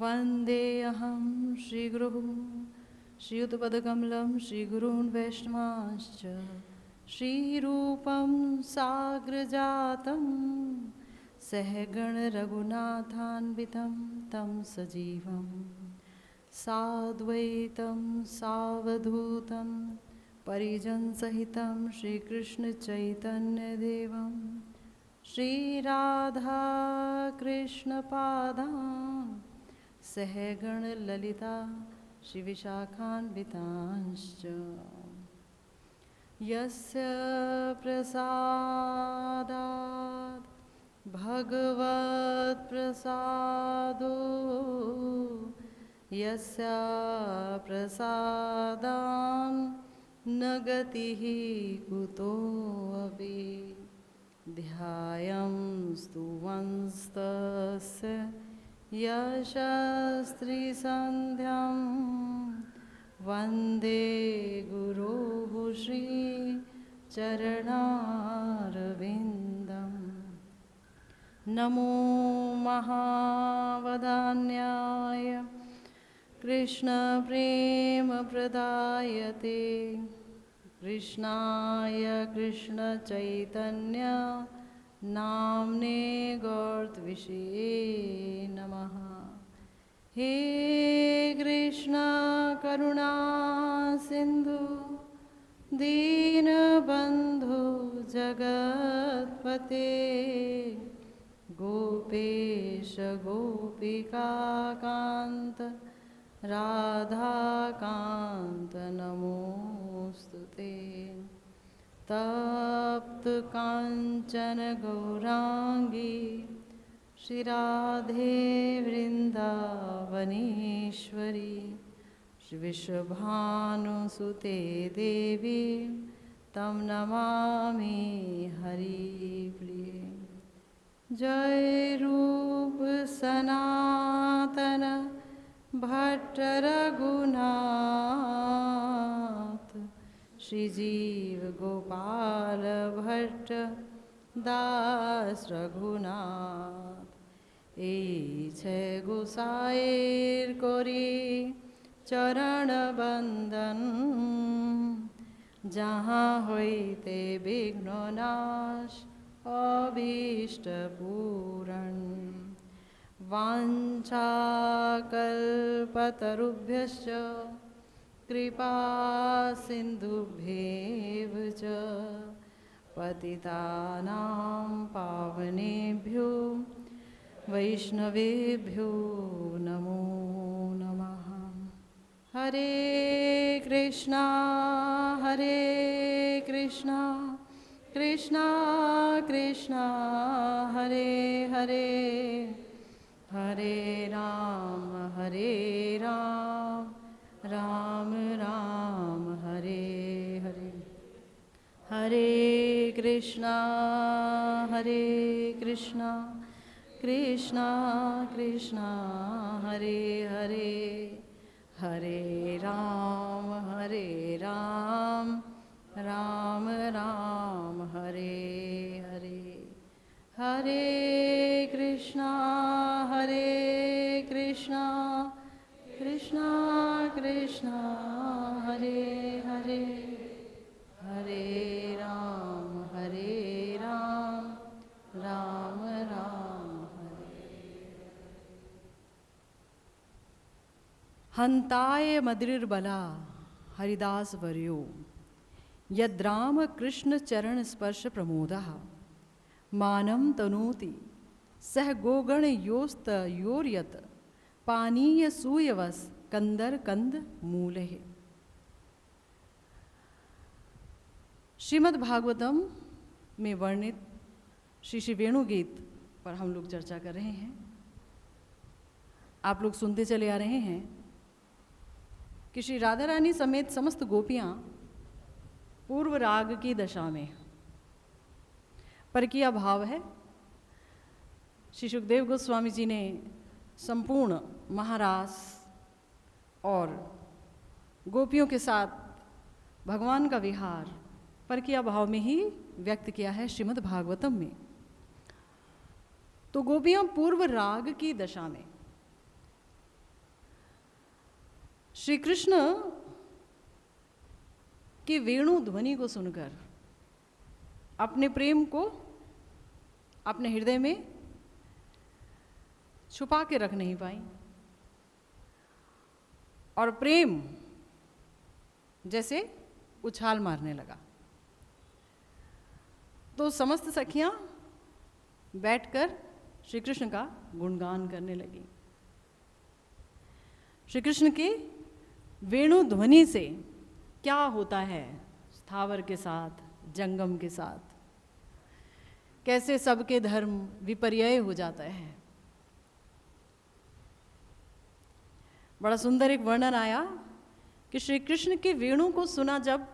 वन्देऽहं श्रीगुरुं श्रीयुतपदकमलं श्रीगुरून् वैष्णवांश्च श्रीरूपं साग्रजातं सहगणरघुनाथान्वितं तं सजीवं साद्वैतं सावधूतं परिजनसहितं श्रीकृष्णचैतन्यदेवं श्रीराधाकृष्णपादान् सहगणललिता श्रीविशाखान्वितांश्च यस्य प्रसादात् भगवत्प्रसादो यस्य प्रसादान् न गतिः कुतोऽपि ध्यायं स्तुवंस्तस्य यशस्त्रीसन्ध्यां वन्दे गुरोः श्रीचरणारविन्दं नमो महावदान्याय कृष्णप्रेमप्रदायते कृष्णाय कृष्णचैतन्य नाम्ने गौरत्विषये नमः। हे कृष्ण करुणा सिंधु दीनबंधु जगत्पते गोपेश गोपिकाकांत राधाकांत नमोस्तुते। तप्त कांचन गौरांगी श्री राधे वृंदावनेश्वरी श्री विश्वभानुसुते देवी तम नमामि हरिप्रिये। जय रूप सनातन भट्ट रघुनाथ श्री जीव गोपाल भट्ट दास रघुनाथ এই ছে গোসাইর করি চরণ বন্দন যাহা হইতে বিঘ্ন নাশ অভীষ্ট পূরণ वाञ्छाकल्पतरुभ्यश्च कृपा सिन्धुभ्येव च पतितानां पावनेभ्यो वैष्णवेभ्यो नमो नमः। हरे कृष्णा कृष्णा कृष्णा हरे हरे हरे राम राम राम हरे हरे। हरे कृष्णा कृष्णा कृष्णा हरे हरे हरे राम राम राम हरे हरे। हरे कृष्णा कृष्णा कृष्णा हरे हरे हरे राम राम राम हरे। हंताय मद्रिर्बला हरिदास वर्यो यद्राम कृष्ण चरण स्पर्श प्रमोदः मानं तनोति सह गोगण योस्त योर्यत पानीय सूयवस कंदर कंद मूले। श्रीमद् भागवतम में वर्णित श्री श्री वेणु गीत पर हम लोग चर्चा कर रहे हैं। आप लोग सुनते चले आ रहे हैं कि श्री राधा रानी समेत समस्त गोपियाँ पूर्व राग की दशा में परकीय भाव है। श्री सुखदेव गोस्वामी जी ने संपूर्ण महारास और गोपियों के साथ भगवान का विहार परकीय भाव में ही व्यक्त किया है श्रीमद् भागवतम में। तो गोपियाँ पूर्व राग की दशा में श्री कृष्ण की वेणु ध्वनि को सुनकर अपने प्रेम को अपने हृदय में छुपा के रख नहीं पाई और प्रेम जैसे उछाल मारने लगा। तो समस्त सखियां बैठकर श्री कृष्ण का गुणगान करने लगी। श्री कृष्ण की वेणु ध्वनि से क्या होता है स्थावर के साथ, जंगम के साथ, कैसे सबके धर्म विपर्यय हो जाता है। बड़ा सुंदर एक वर्णन आया कि श्री कृष्ण की वेणु को सुना जब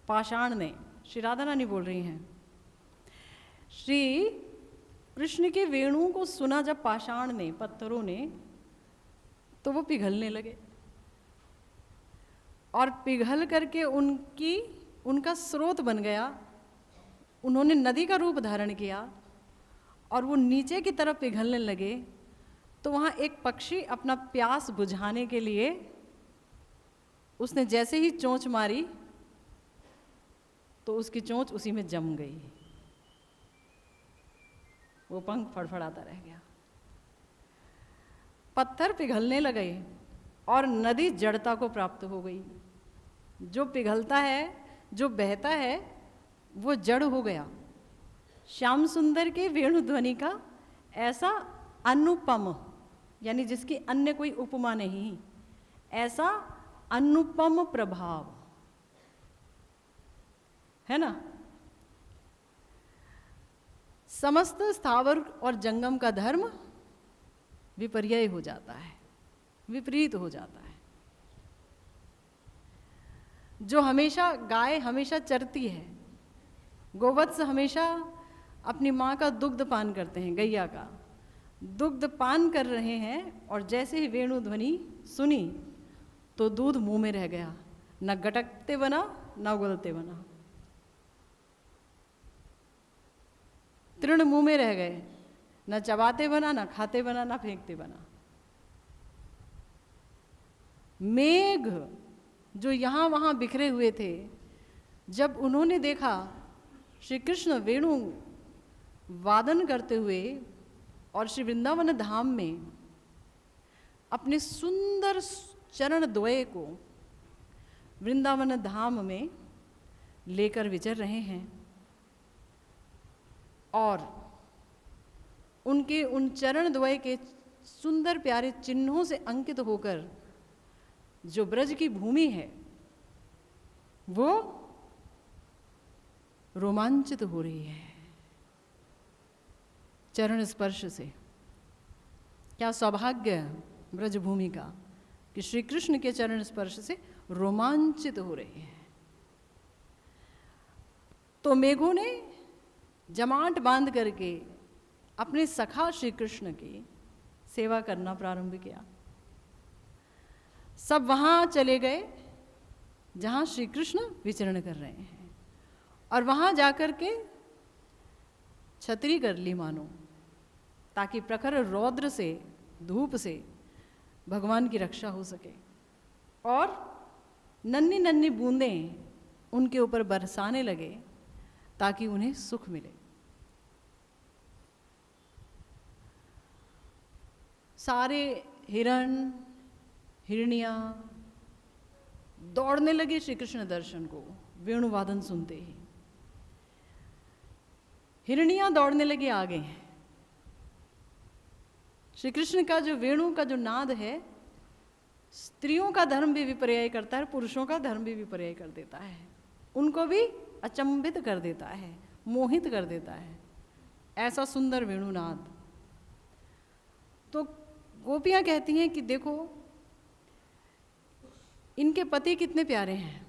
पाषाण ने, श्री राधा रानी बोल रही हैं, श्री कृष्ण की वेणु को सुना जब पाषाण ने, पत्थरों ने, तो वो पिघलने लगे और पिघल करके उनका स्रोत बन गया। उन्होंने नदी का रूप धारण किया और वो नीचे की तरफ पिघलने लगे। तो वहाँ एक पक्षी अपना प्यास बुझाने के लिए उसने जैसे ही चोंच मारी तो उसकी चोंच उसी में जम गई, वो पंख फड़फड़ाता रह गया। पत्थर पिघलने लगे और नदी जड़ता को प्राप्त हो गई। जो पिघलता है, जो बहता है, वो जड़ हो गया। श्याम सुंदर के वेणु ध्वनि का ऐसा अनुपम, यानी जिसकी अन्य कोई उपमा नहीं, ऐसा अनुपम प्रभाव है ना। समस्त स्थावर और जंगम का धर्म विपर्यय हो जाता है, विपरीत हो जाता है। जो हमेशा गाय हमेशा चरती है, गोवत्स हमेशा अपनी माँ का दुग्ध पान करते हैं, गैया का दुग्ध पान कर रहे हैं, और जैसे ही वेणु ध्वनि सुनी तो दूध मुंह में रह गया, न गटकते बना न उगलते बना, तृण मुंह में रह गए, न चबाते बना, न खाते बना, न फेंकते बना। मेघ जो यहाँ वहाँ बिखरे हुए थे, जब उन्होंने देखा श्री कृष्ण वेणु वादन करते हुए और श्री वृंदावन धाम में अपने सुंदर चरण द्वय को वृंदावन धाम में लेकर विचर रहे हैं, और उनके उन चरण द्वय के सुंदर प्यारे चिन्हों से अंकित होकर जो ब्रज की भूमि है वो रोमांचित हो रही है चरण स्पर्श से। क्या सौभाग्य ब्रज भूमि का कि श्री कृष्ण के चरण स्पर्श से रोमांचित हो रही है। तो मेघों ने जमाट बांध करके अपने सखा श्री कृष्ण की सेवा करना प्रारंभ किया। सब वहाँ चले गए जहाँ श्री कृष्ण विचरण कर रहे हैं, और वहाँ जाकर के छतरी कर ली मानो, ताकि प्रखर रौद्र से, धूप से भगवान की रक्षा हो सके, और नन्ही नन्ही बूंदें उनके ऊपर बरसाने लगे ताकि उन्हें सुख मिले। सारे हिरण हिरनियाँ दौड़ने लगे श्री कृष्ण दर्शन को वेणुवादन सुनते ही। हिरनियाँ दौड़ने लगी आगे। श्री कृष्ण का जो वेणु का जो नाद है, स्त्रियों का धर्म भी विपर्यय करता है, पुरुषों का धर्म भी विपर्यय कर देता है, उनको भी अचंभित कर देता है, मोहित कर देता है। ऐसा सुंदर वेणुनाद। तो गोपियाँ कहती हैं कि देखो इनके पति कितने प्यारे हैं,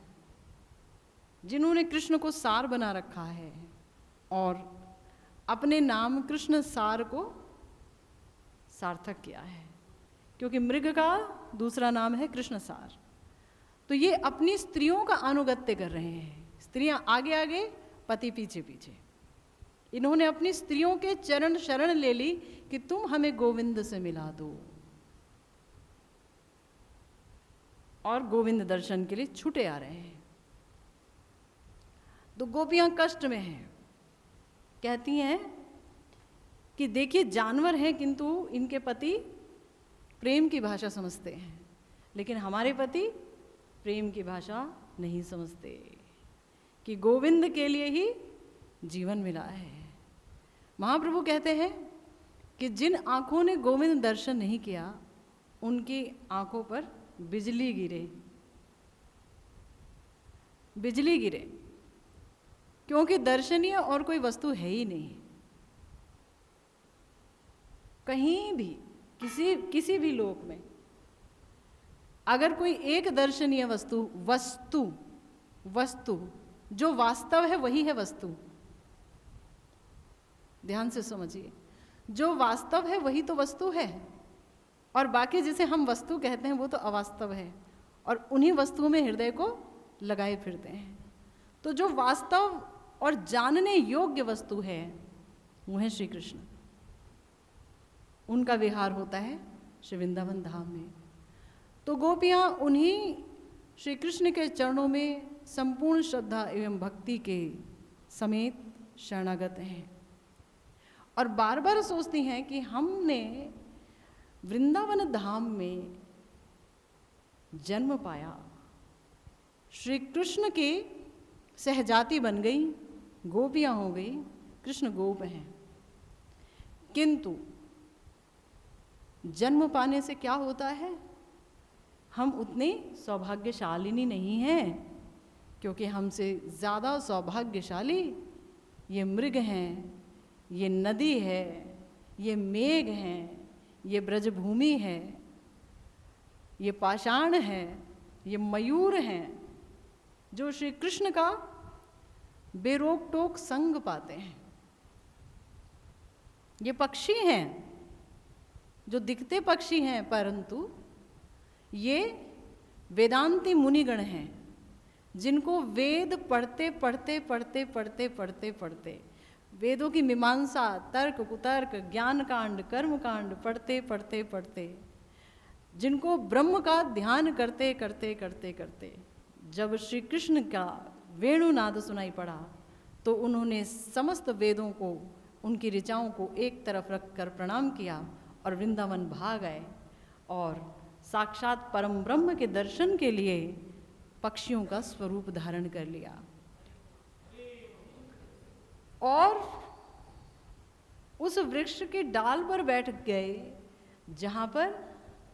जिन्होंने कृष्ण को सार बना रखा है और अपने नाम कृष्ण सार को सार्थक किया है, क्योंकि मृग का दूसरा नाम है कृष्ण सार। तो ये अपनी स्त्रियों का अनुगत्य कर रहे हैं, स्त्रियां आगे आगे, पति पीछे पीछे। इन्होंने अपनी स्त्रियों के चरण शरण ले ली कि तुम हमें गोविंद से मिला दो। और गोविंद दर्शन के लिए छूटे आ रहे हैं। तो गोपियां कष्ट में हैं, कहती हैं कि देखिए जानवर हैं किंतु इनके पति प्रेम की भाषा समझते हैं, लेकिन हमारे पति प्रेम की भाषा नहीं समझते, कि गोविंद के लिए ही जीवन मिला है। महाप्रभु कहते हैं कि जिन आँखों ने गोविंद दर्शन नहीं किया उनकी आँखों पर बिजली गिरे, बिजली गिरे, क्योंकि दर्शनीय और कोई वस्तु है ही नहीं। कहीं भी किसी भी लोक में अगर कोई एक दर्शनीय वस्तु जो वास्तव है वही है वस्तु। ध्यान से समझिए, जो वास्तव है वही तो वस्तु है, और बाकी जिसे हम वस्तु कहते हैं वो तो अवास्तव है, और उन्हीं वस्तुओं में हृदय को लगाए फिरते हैं। तो जो वास्तव और जानने योग्य वस्तु है वो है श्री कृष्ण। उनका विहार होता है श्री वृंदावन धाम में। तो गोपियाँ उन्हीं श्री कृष्ण के चरणों में संपूर्ण श्रद्धा एवं भक्ति के समेत शरणागत हैं, और बार बार सोचती हैं कि हमने वृंदावन धाम में जन्म पाया, श्री कृष्ण की सहजाति बन गई, गोपियाँ हो गई, कृष्ण गोप हैं, किंतु जन्म पाने से क्या होता है? हम उतने सौभाग्यशालिनी नहीं हैं, क्योंकि हमसे ज़्यादा सौभाग्यशाली ये मृग हैं, ये नदी है, ये मेघ हैं, ये ब्रजभूमि है, ये पाषाण है, ये मयूर हैं, जो श्री कृष्ण का बेरोक टोक संग पाते हैं। ये पक्षी हैं, जो दिखते पक्षी हैं, परंतु ये वेदांती मुनिगण हैं, जिनको वेद पढ़ते वेदों की मीमांसा, तर्क कुतर्क, ज्ञान कांड, कर्म कांड पढ़ते जिनको ब्रह्म का ध्यान करते जब श्री कृष्ण का वेणुनाद सुनाई पड़ा तो उन्होंने समस्त वेदों को, उनकी ऋचाओं को एक तरफ रखकर प्रणाम किया और वृंदावन भाग आए, और साक्षात परम ब्रह्म के दर्शन के लिए पक्षियों का स्वरूप धारण कर लिया। और उस वृक्ष के डाल पर बैठ गए जहाँ पर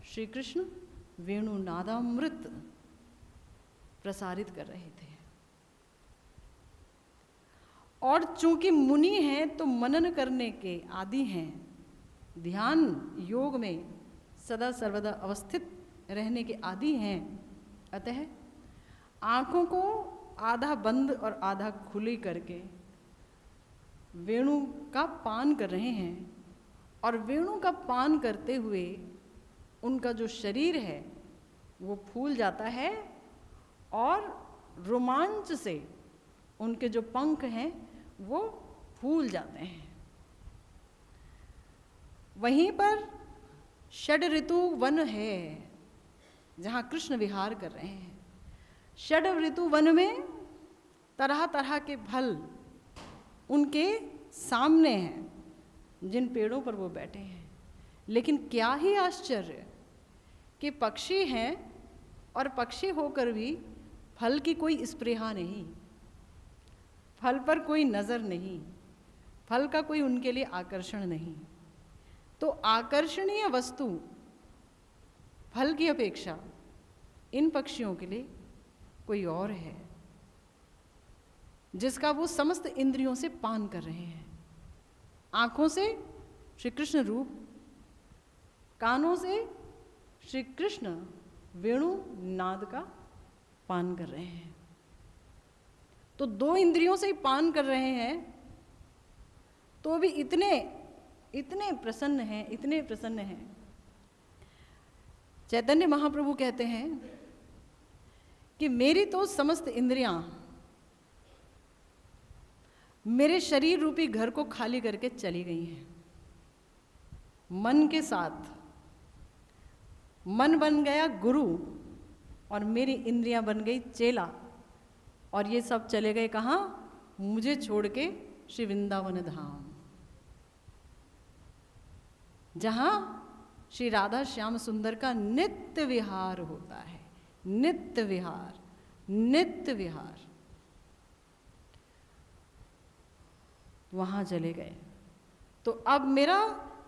श्री कृष्ण वेणुनादामृत प्रसारित कर रहे थे। और चूंकि मुनि हैं तो मनन करने के आदी हैं, ध्यान योग में सदा सर्वदा अवस्थित रहने के आदी हैं, अतः आँखों को आधा बंद और आधा खुली करके वेणु का पान कर रहे हैं, और वेणु का पान करते हुए उनका जो शरीर है वो फूल जाता है, और रोमांच से उनके जो पंख हैं वो फूल जाते हैं। वहीं पर षड ऋतु वन है जहाँ कृष्ण विहार कर रहे हैं। षड ऋतु वन में तरह तरह के फल उनके सामने हैं, जिन पेड़ों पर वो बैठे हैं। लेकिन क्या ही आश्चर्य कि पक्षी हैं, और पक्षी होकर भी फल की कोई स्पृहा नहीं, फल पर कोई नज़र नहीं, फल का कोई उनके लिए आकर्षण नहीं। तो आकर्षणीय वस्तु फल की अपेक्षा इन पक्षियों के लिए कोई और है, जिसका वो समस्त इंद्रियों से पान कर रहे हैं। आँखों से श्री कृष्ण रूप, कानों से श्री कृष्ण वेणु नाद का पान कर रहे हैं। तो दो इंद्रियों से ही पान कर रहे हैं, तो भी इतने प्रसन्न हैं, इतने प्रसन्न हैं। चैतन्य महाप्रभु कहते हैं कि मेरी तो समस्त इंद्रियां मेरे शरीर रूपी घर को खाली करके चली गई हैं। मन के साथ मन बन गया गुरु, और मेरी इंद्रियां बन गई चेला, और ये सब चले गए कहाँ? मुझे छोड़ के श्री वृंदावन धाम, जहाँ श्री राधा श्याम सुंदर का नित्य विहार होता है। नित्य विहार, नित्य विहार, वहाँ चले गए। तो अब मेरा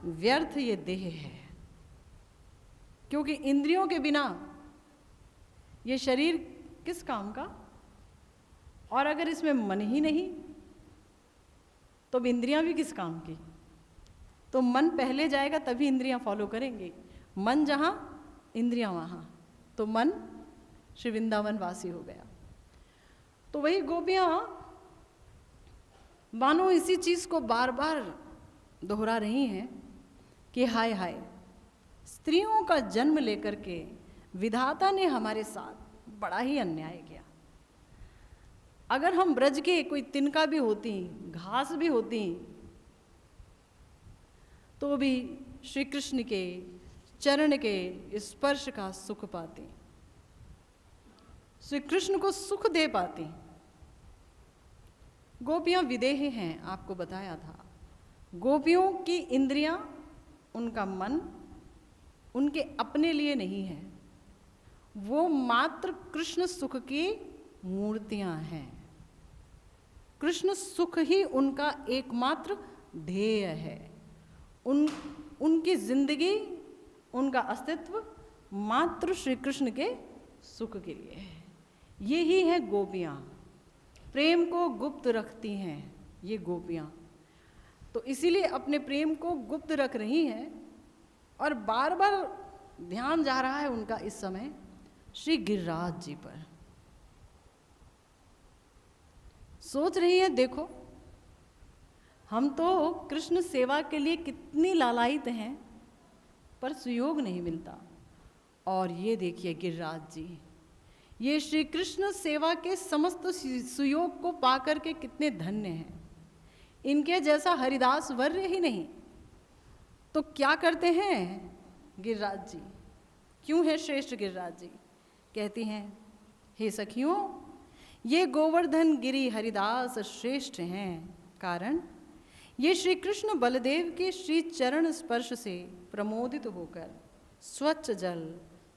व्यर्थ ये देह है, क्योंकि इंद्रियों के बिना ये शरीर किस काम का? और अगर इसमें मन ही नहीं तो इंद्रियां भी किस काम की? तो मन पहले जाएगा तभी इंद्रियां फॉलो करेंगे। मन जहाँ इंद्रियां वहाँ, तो मन श्री वृंदावन वासी हो गया। तो वही गोपियाँ मानो इसी चीज़ को बार बार दोहरा रही हैं कि हाय हाय, स्त्रियों का जन्म लेकर के विधाता ने हमारे साथ बड़ा ही अन्याय किया। अगर हम ब्रज के कोई तिनका भी होती, घास भी होती, तो भी श्री कृष्ण के चरण के स्पर्श का सुख पाती, श्री कृष्ण को सुख दे पाती। गोपियां विदेह हैं, आपको बताया था। गोपियों की इंद्रियां, उनका मन उनके अपने लिए नहीं है, वो मात्र कृष्ण सुख की मूर्तियां हैं। कृष्ण सुख ही उनका एकमात्र ध्येय है। उनकी जिंदगी, उनका अस्तित्व मात्र श्री कृष्ण के सुख के लिए है। यही है गोपियां, प्रेम को गुप्त रखती हैं ये गोपियां। तो इसीलिए अपने प्रेम को गुप्त रख रही हैं, और बार बार ध्यान जा रहा है उनका इस समय श्री गिरिराज जी पर। सोच रही है, देखो हम तो कृष्ण सेवा के लिए कितनी लालायित हैं, पर सुयोग नहीं मिलता। और ये देखिए गिरिराज जी, ये श्री कृष्ण सेवा के समस्त सुयोग को पाकर के कितने धन्य हैं। इनके जैसा हरिदास वर्य ही नहीं। तो क्या करते हैं गिरिराज जी? क्यों है श्रेष्ठ गिरिराज जी? कहती हैं, हे सखियों, ये गोवर्धन गिरि हरिदास श्रेष्ठ हैं, कारण ये श्री कृष्ण बलदेव के श्री चरण स्पर्श से प्रमोदित होकर स्वच्छ जल,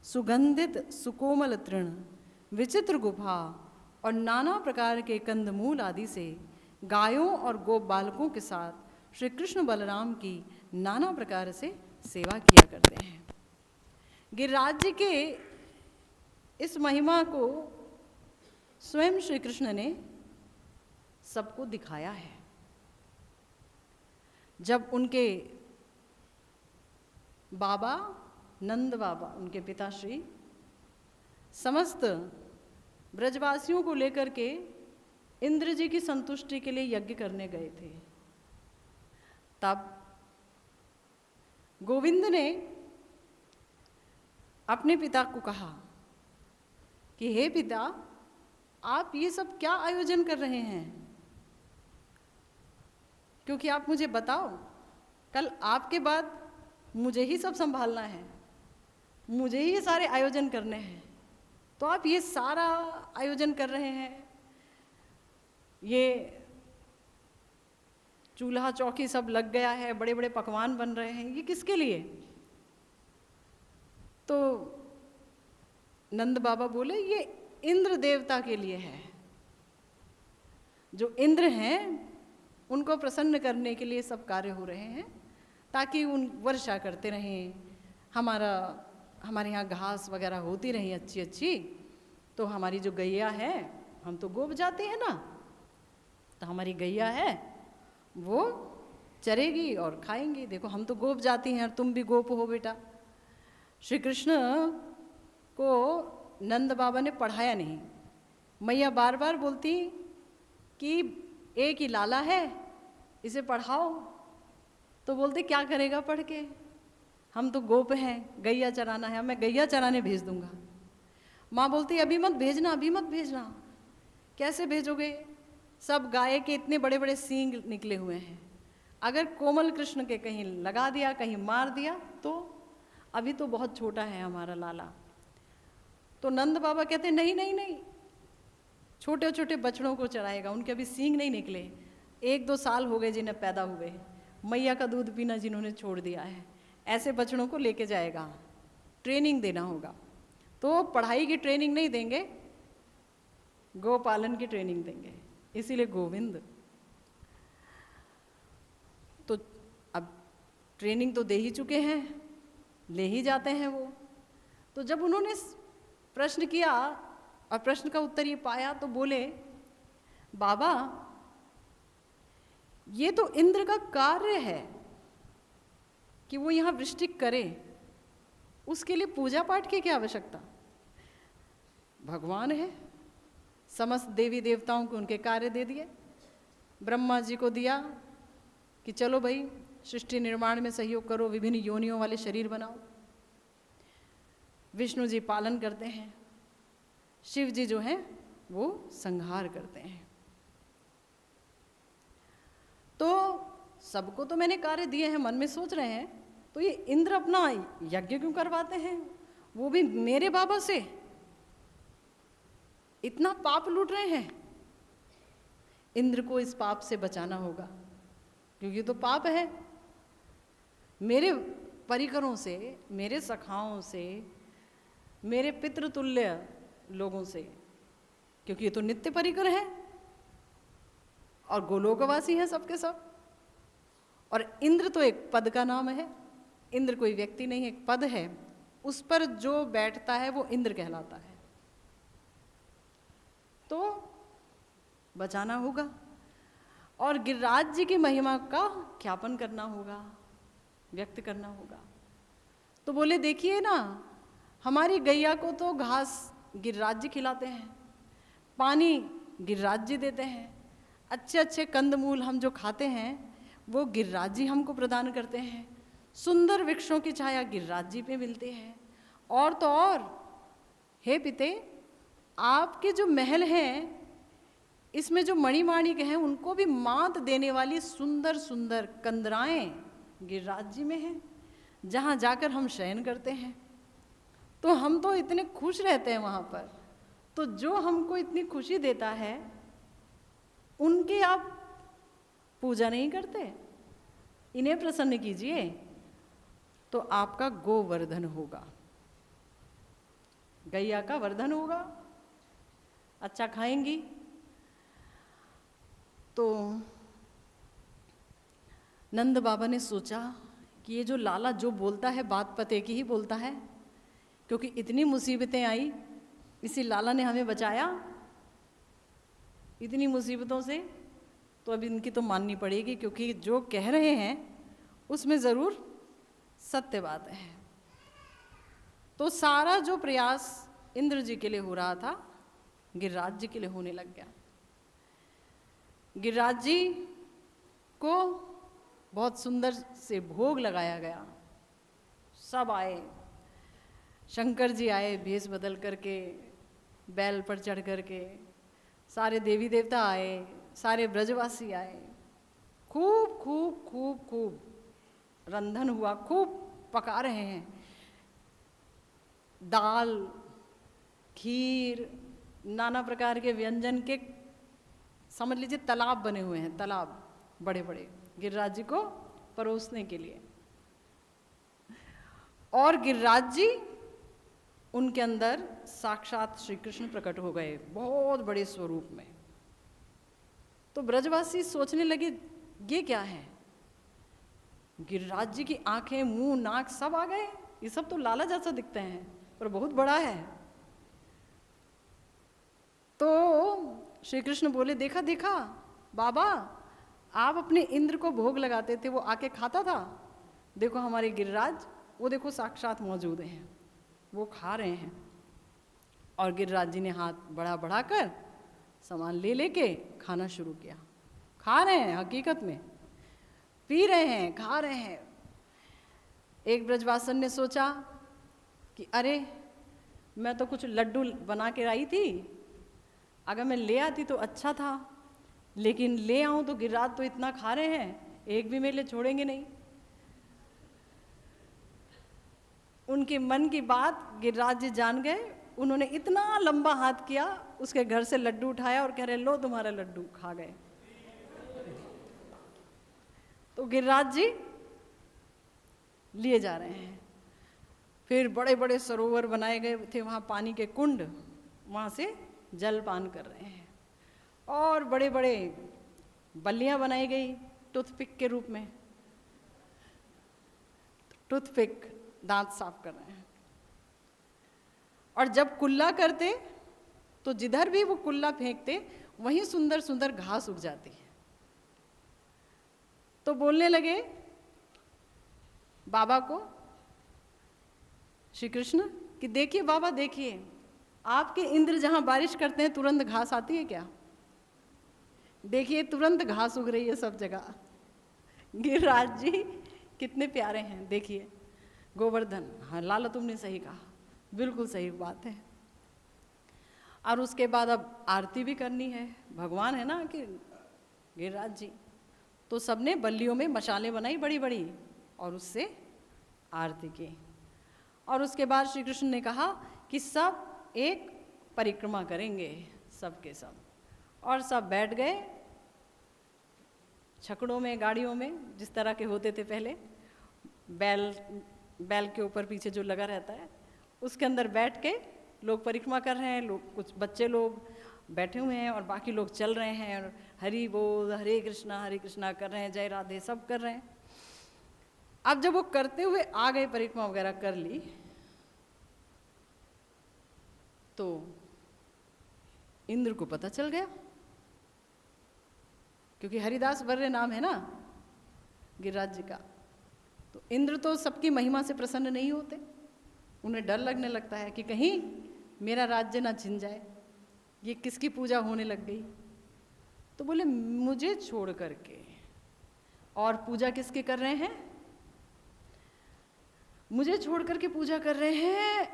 सुगंधित सुकोमल तृण, विचित्र गुफा और नाना प्रकार के कंदमूल आदि से गायों और गोप बालकों के साथ श्री कृष्ण बलराम की नाना प्रकार से सेवा किया करते हैं। गिरिराज जी के इस महिमा को स्वयं श्री कृष्ण ने सबको दिखाया है। जब उनके बाबा नंद बाबा, उनके पिताश्री, समस्त ब्रजवासियों को लेकर के इंद्र जी की संतुष्टि के लिए यज्ञ करने गए थे, तब गोविंद ने अपने पिता को कहा कि हे पिता, आप ये सब क्या आयोजन कर रहे हैं? क्योंकि आप मुझे बताओ, कल आपके बाद मुझे ही सब संभालना है, मुझे ही ये सारे आयोजन करने हैं। तो आप ये सारा आयोजन कर रहे हैं, ये चूल्हा चौकी सब लग गया है, बड़े बड़े पकवान बन रहे हैं, ये किसके लिए? तो नंद बाबा बोले, ये इंद्र देवता के लिए है। जो इंद्र हैं उनको प्रसन्न करने के लिए सब कार्य हो रहे हैं, ताकि उन वर्षा करते रहें, हमारे यहाँ घास वगैरह होती रही अच्छी अच्छी। तो हमारी जो गैया है, हम तो गोप जाते हैं ना, तो हमारी गैया है वो चरेगी और खाएंगी। देखो हम तो गोप जाती हैं और तुम भी गोप हो बेटा। श्री कृष्ण को नंद बाबा ने पढ़ाया नहीं। मैया बार बार बोलती कि एक ही लाला है, इसे पढ़ाओ। तो बोलते क्या करेगा पढ़ के, हम तो गोप हैं, गैया चराना है, मैं गैया चराने भेज दूंगा। माँ बोलती अभी मत भेजना, अभी मत भेजना। कैसे भेजोगे? सब गाय के इतने बड़े बड़े सींग निकले हुए हैं, अगर कोमल कृष्ण के कहीं लगा दिया, कहीं मार दिया तो अभी तो बहुत छोटा है हमारा लाला। तो नंद बाबा कहते हैं नहीं नहीं नहीं, छोटे छोटे बछड़ों को चराएगा, उनके अभी सींग नहीं निकले, 1-2 साल हो गए जिन्हें पैदा हुए, मैया का दूध पीना जिन्होंने छोड़ दिया है, ऐसे बछड़ों को लेके जाएगा, ट्रेनिंग देना होगा। तो पढ़ाई की ट्रेनिंग नहीं देंगे, गोपालन की ट्रेनिंग देंगे, इसीलिए गोविंद। तो अब ट्रेनिंग तो दे ही चुके हैं, ले ही जाते हैं वो। तो जब उन्होंने प्रश्न किया और प्रश्न का उत्तर ये पाया तो बोले, बाबा ये तो इंद्र का कार्य है कि वो यहाँ वृष्टि करे, उसके लिए पूजा पाठ की क्या आवश्यकता? भगवान है, समस्त देवी देवताओं को उनके कार्य दे दिए, ब्रह्मा जी को दिया कि चलो भाई सृष्टि निर्माण में सहयोग करो, विभिन्न योनियों वाले शरीर बनाओ। विष्णु जी पालन करते हैं, शिव जी जो हैं वो संहार करते हैं। तो सबको तो मैंने कार्य दिए हैं, मन में सोच रहे हैं, तो ये इंद्र अपना यज्ञ क्यों करवाते हैं, वो भी मेरे बाबा से? इतना पाप लूट रहे हैं। इंद्र को इस पाप से बचाना होगा, क्योंकि ये तो पाप है। मेरे परिकरों से, मेरे सखाओं से, मेरे पितृतुल्य लोगों से, क्योंकि ये तो नित्य परिकर है और गोलोकवासी है सबके सब। और इंद्र तो एक पद का नाम है, इंद्र कोई व्यक्ति नहीं, एक पद है, उस पर जो बैठता है वो इंद्र कहलाता है। तो बचाना होगा और गिरिराज जी की महिमा का ख्यापन करना होगा, व्यक्त करना होगा। तो बोले देखिए ना, हमारी गैया को तो घास गिरिराज जी खिलाते हैं, पानी गिरिराज जी देते हैं, अच्छे अच्छे कंदमूल हम जो खाते हैं वो गिरिराज जी हमको प्रदान करते हैं, सुंदर वृक्षों की छाया गिरिराज जी पे मिलती है। और तो और हे पिते, आपके जो महल हैं इसमें जो मणिमाणिक हैं उनको भी मात देने वाली सुंदर सुंदर कंदराएं गिरिराज जी में हैं, जहाँ जाकर हम शयन करते हैं। तो हम तो इतने खुश रहते हैं वहाँ पर। तो जो हमको इतनी खुशी देता है उनकी आप पूजा नहीं करते, इन्हें प्रसन्न कीजिए तो आपका गोवर्धन होगा, गैया का वर्धन होगा, अच्छा खाएंगी। तो नंद बाबा ने सोचा कि ये जो लाला जो बोलता है बात पते की ही बोलता है, क्योंकि इतनी मुसीबतें आई, इसी लाला ने हमें बचाया इतनी मुसीबतों से, तो अब इनकी तो माननी पड़ेगी, क्योंकि जो कह रहे हैं उसमें ज़रूर सत्य बात है। तो सारा जो प्रयास इंद्र जी के लिए हो रहा था गिरिराज जी के लिए होने लग गया। गिरिराज जी को बहुत सुंदर से भोग लगाया गया, सब आए, शंकर जी आए भेष बदल करके, बैल पर चढ़ करके, सारे देवी देवता आए, सारे ब्रजवासी आए, खूब खूब खूब खूब रंधन हुआ, खूब पका रहे हैं, दाल, खीर, नाना प्रकार के व्यंजन के समझ लीजिए तालाब बने हुए हैं, तालाब बड़े बड़े गिरिराज जी को परोसने के लिए। और गिरिराज जी उनके अंदर साक्षात श्री कृष्ण प्रकट हो गए बहुत बड़े स्वरूप में। तो ब्रजवासी सोचने लगे ये क्या है, गिरिराज जी की आंखें, मुंह, नाक सब आ गए, ये सब तो लाला जैसा दिखते हैं पर बहुत बड़ा है। तो श्री कृष्ण बोले देखा देखा बाबा, आप अपने इंद्र को भोग लगाते थे, वो आके खाता था, देखो हमारे गिरिराज, वो देखो साक्षात मौजूद हैं, वो खा रहे हैं। और गिरिराज जी ने हाथ बढ़ा बढ़ा कर सामान ले लेके खाना शुरू किया, खा रहे हैं, हकीकत में पी रहे हैं, खा रहे हैं। एक ब्रजवासन ने सोचा कि अरे मैं तो कुछ लड्डू बना के आई थी, अगर मैं ले आती तो अच्छा था, लेकिन ले आऊं तो गिरिराज तो इतना खा रहे हैं, एक भी मेरे लिए छोड़ेंगे नहीं। उनके मन की बात गिरिराज जी जान गए उन्होंने इतना लंबा हाथ किया, उसके घर से लड्डू उठाया और कह रहे लो तुम्हारा लड्डू, खा गए। तो गिरिराज जी लिए जा रहे हैं। फिर बड़े बड़े सरोवर बनाए गए थे, वहाँ पानी के कुंड, वहाँ से जल पान कर रहे हैं। और बड़े बड़े बल्लियाँ बनाई गई टूथपिक के रूप में, टूथपिक दांत साफ कर रहे हैं। और जब कुल्ला करते तो जिधर भी वो कुल्ला फेंकते वहीं सुंदर सुंदर घास उग जाती है। तो बोलने लगे बाबा को श्री कृष्ण कि देखिए बाबा, देखिए आपके इंद्र जहां बारिश करते हैं तुरंत घास आती है क्या? देखिए तुरंत घास उग रही है सब जगह। गिरिराज जी कितने प्यारे हैं, देखिए। गोवर्धन, हाँ लाला तुमने सही कहा, बिल्कुल सही बात है। और उसके बाद अब आरती भी करनी है, भगवान है ना कि गिरिराज जी। तो सबने बल्लियों में मशालें बनाई बड़ी बड़ी और उससे आरती की। और उसके बाद श्री कृष्ण ने कहा कि सब एक परिक्रमा करेंगे, सब के सब। और सब बैठ गए छकड़ों में, गाड़ियों में, जिस तरह के होते थे पहले, बैल के ऊपर पीछे जो लगा रहता है, उसके अंदर बैठ के लोग परिक्रमा कर रहे हैं। लोग, कुछ बच्चे लोग बैठे हुए हैं और बाकी लोग चल रहे हैं और हरि बोल, हरे कृष्णा कर रहे हैं, जय राधे सब कर रहे हैं। अब जब वो करते हुए आ गए, परिक्रमा वगैरह कर ली, तो इंद्र को पता चल गया, क्योंकि हरिदास वर्य नाम है ना गिरिराज जी का। तो इंद्र तो सबकी महिमा से प्रसन्न नहीं होते, उन्हें डर लगने लगता है कि कहीं मेरा राज्य ना छिन जाए, ये किसकी पूजा होने लग गई। तो बोले मुझे छोड़ करके और पूजा किसके कर रहे हैं? मुझे छोड़ करके पूजा कर रहे हैं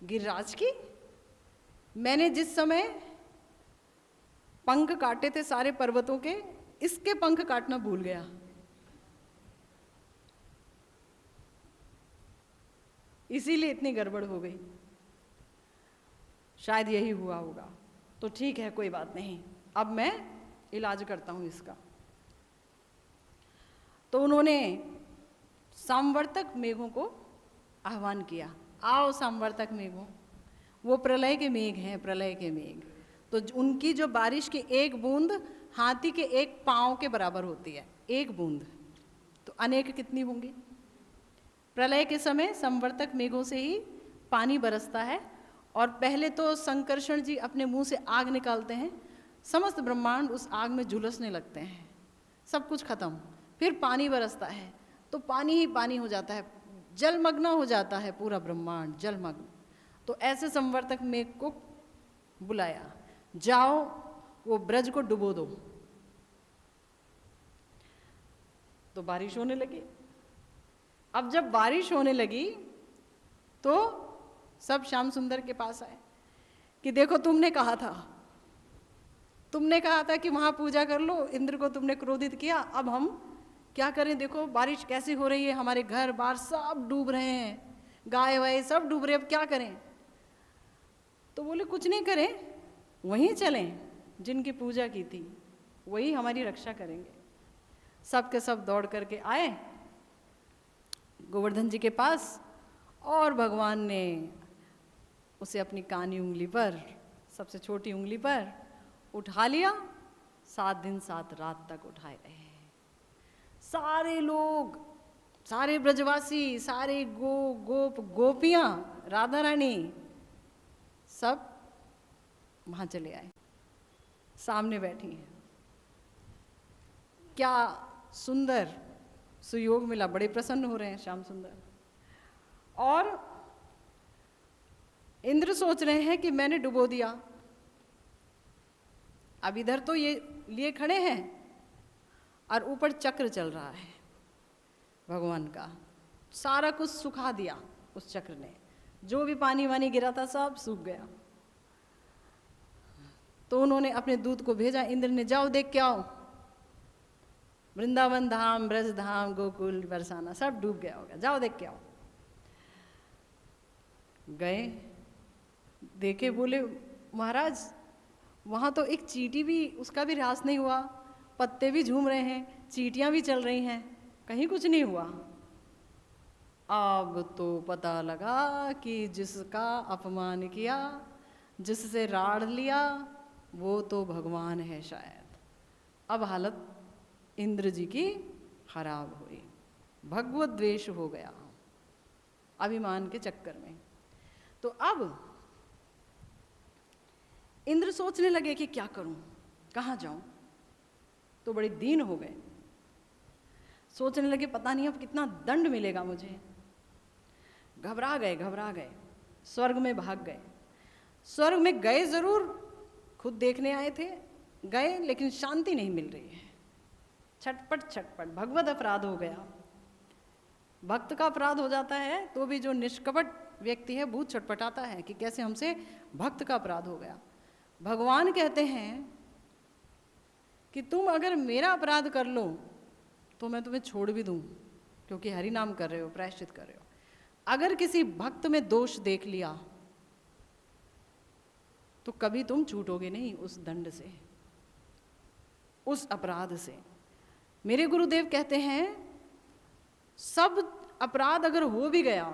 गिरिराज की। मैंने जिस समय पंख काटे थे सारे पर्वतों के, इसके पंख काटना भूल गया। इसीलिए इतनी गड़बड़ हो गई, शायद यही हुआ होगा। तो ठीक है, कोई बात नहीं, अब मैं इलाज करता हूं इसका। तो उन्होंने सामवर्तक मेघों को आह्वान किया, आओ सामवर्तक मेघों। वो प्रलय के मेघ हैं, प्रलय के मेघ। तो उनकी जो बारिश की एक बूंद हाथी के एक पांव के बराबर होती है, एक बूंद। तो अनेक कितनी होंगी? प्रलय के समय संवर्तक मेघों से ही पानी बरसता है। और पहले तो संकर्षण जी अपने मुंह से आग निकालते हैं, समस्त ब्रह्मांड उस आग में झुलसने लगते हैं, सब कुछ खत्म। फिर पानी बरसता है तो पानी ही पानी हो जाता है, जलमग्न हो जाता है पूरा ब्रह्मांड, जलमग्न। तो ऐसे संवर्तक मेघ को बुलाया, जाओ वो ब्रज को डुबो दो। तो बारिश होने लगी। अब जब बारिश होने लगी तो सब श्याम सुंदर के पास आए कि देखो तुमने कहा था कि वहां पूजा कर लो, इंद्र को तुमने क्रोधित किया, अब हम क्या करें? देखो बारिश कैसी हो रही है, हमारे घर बार सब डूब रहे हैं, गाय वाय सब डूब रहे, अब क्या करें? तो बोले कुछ नहीं करें, वहीं चलें जिनकी पूजा की थी, वही हमारी रक्षा करेंगे। सब के सब दौड़ करके आए गोवर्धन जी के पास, और भगवान ने उसे अपनी कानी उंगली पर, सबसे छोटी उंगली पर उठा लिया। 7 दिन 7 रात तक उठाए रहे। सारे लोग, सारे ब्रजवासी, सारे गोप गोपियां, राधा रानी सब वहां चले आए, सामने बैठी हैं। क्या सुंदर सुयोग मिला, बड़े प्रसन्न हो रहे हैं श्याम सुंदर। और इंद्र सोच रहे हैं कि मैंने डुबो दिया, अब इधर तो ये लिए खड़े हैं और ऊपर चक्र चल रहा है भगवान का, सारा कुछ सुखा दिया उस चक्र ने, जो भी पानी वानी गिरा था सब सूख गया। तो उन्होंने अपने दूत को भेजा, इंद्र ने जाओ देख के आओ, वृंदावन धाम, ब्रज धाम, गोकुल, बरसाना सब डूब गया होगा, जाओ देख के आओ। गए, देखे, बोले महाराज वहाँ तो एक चींटी भी, उसका भी ह्रास नहीं हुआ, पत्ते भी झूम रहे हैं, चींटियाँ भी चल रही हैं, कहीं कुछ नहीं हुआ। अब तो पता लगा कि जिसका अपमान किया, जिससे राड़ लिया, वो तो भगवान है शायद। अब हालत इंद्र जी की खराब हुई, भगवत द्वेष हो गया अभिमान के चक्कर में। तो अब इंद्र सोचने लगे कि क्या करूं, कहाँ जाऊं। तो बड़े दीन हो गए, सोचने लगे पता नहीं अब कितना दंड मिलेगा मुझे। घबरा गए, स्वर्ग में भाग गए। स्वर्ग में गए जरूर, खुद देखने आए थे, गए, लेकिन शांति नहीं मिल रही है। छटपट भगवत अपराध हो गया। भक्त का अपराध हो जाता है तो भी जो निष्कपट व्यक्ति है बहुत छटपटाता है कि कैसे हमसे भक्त का अपराध हो गया। भगवान कहते हैं कि तुम अगर मेरा अपराध कर लो तो मैं तुम्हें छोड़ भी दूं, क्योंकि हरि नाम कर रहे हो, प्रायश्चित कर रहे हो। अगर किसी भक्त में दोष देख लिया तो कभी तुम छूटोगे नहीं उस दंड से, उस अपराध से। मेरे गुरुदेव कहते हैं सब अपराध अगर हो भी गया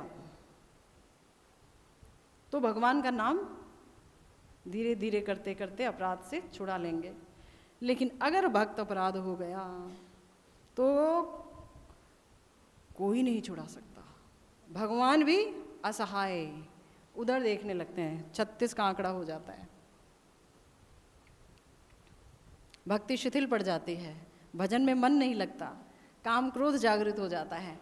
तो भगवान का नाम धीरे धीरे करते करते अपराध से छुड़ा लेंगे, लेकिन अगर भक्त अपराध हो गया तो कोई नहीं छुड़ा सकता। भगवान भी असहाय उधर देखने लगते हैं, 36 का आंकड़ा हो जाता है, भक्ति शिथिल पड़ जाती है, भजन में मन नहीं लगता, काम क्रोध जागृत हो जाता है,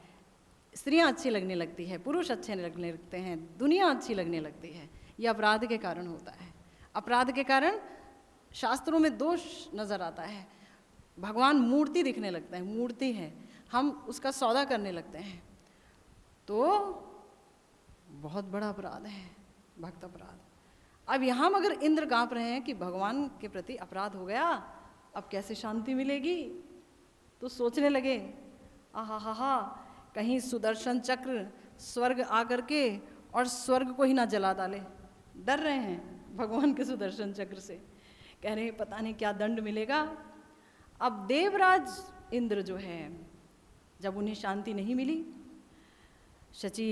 स्त्रियां अच्छी लगने लगती है, पुरुष अच्छे लगने लगते हैं, दुनिया अच्छी लगने लगती है। यह अपराध के कारण होता है। अपराध के कारण शास्त्रों में दोष नजर आता है, भगवान मूर्ति दिखने लगता है, मूर्ति है, हम उसका सौदा करने लगते हैं, तो बहुत बड़ा अपराध है भक्त अपराध। अब यहाँ मगर इंद्र कांप रहे हैं कि भगवान के प्रति अपराध हो गया, अब कैसे शांति मिलेगी। तो सोचने लगे आहा, कहीं सुदर्शन चक्र स्वर्ग आकर के और स्वर्ग को ही ना जला डाले। डर रहे हैं भगवान के सुदर्शन चक्र से, कह रहे हैं पता नहीं क्या दंड मिलेगा। अब देवराज इंद्र जो है, जब उन्हें शांति नहीं मिली, शची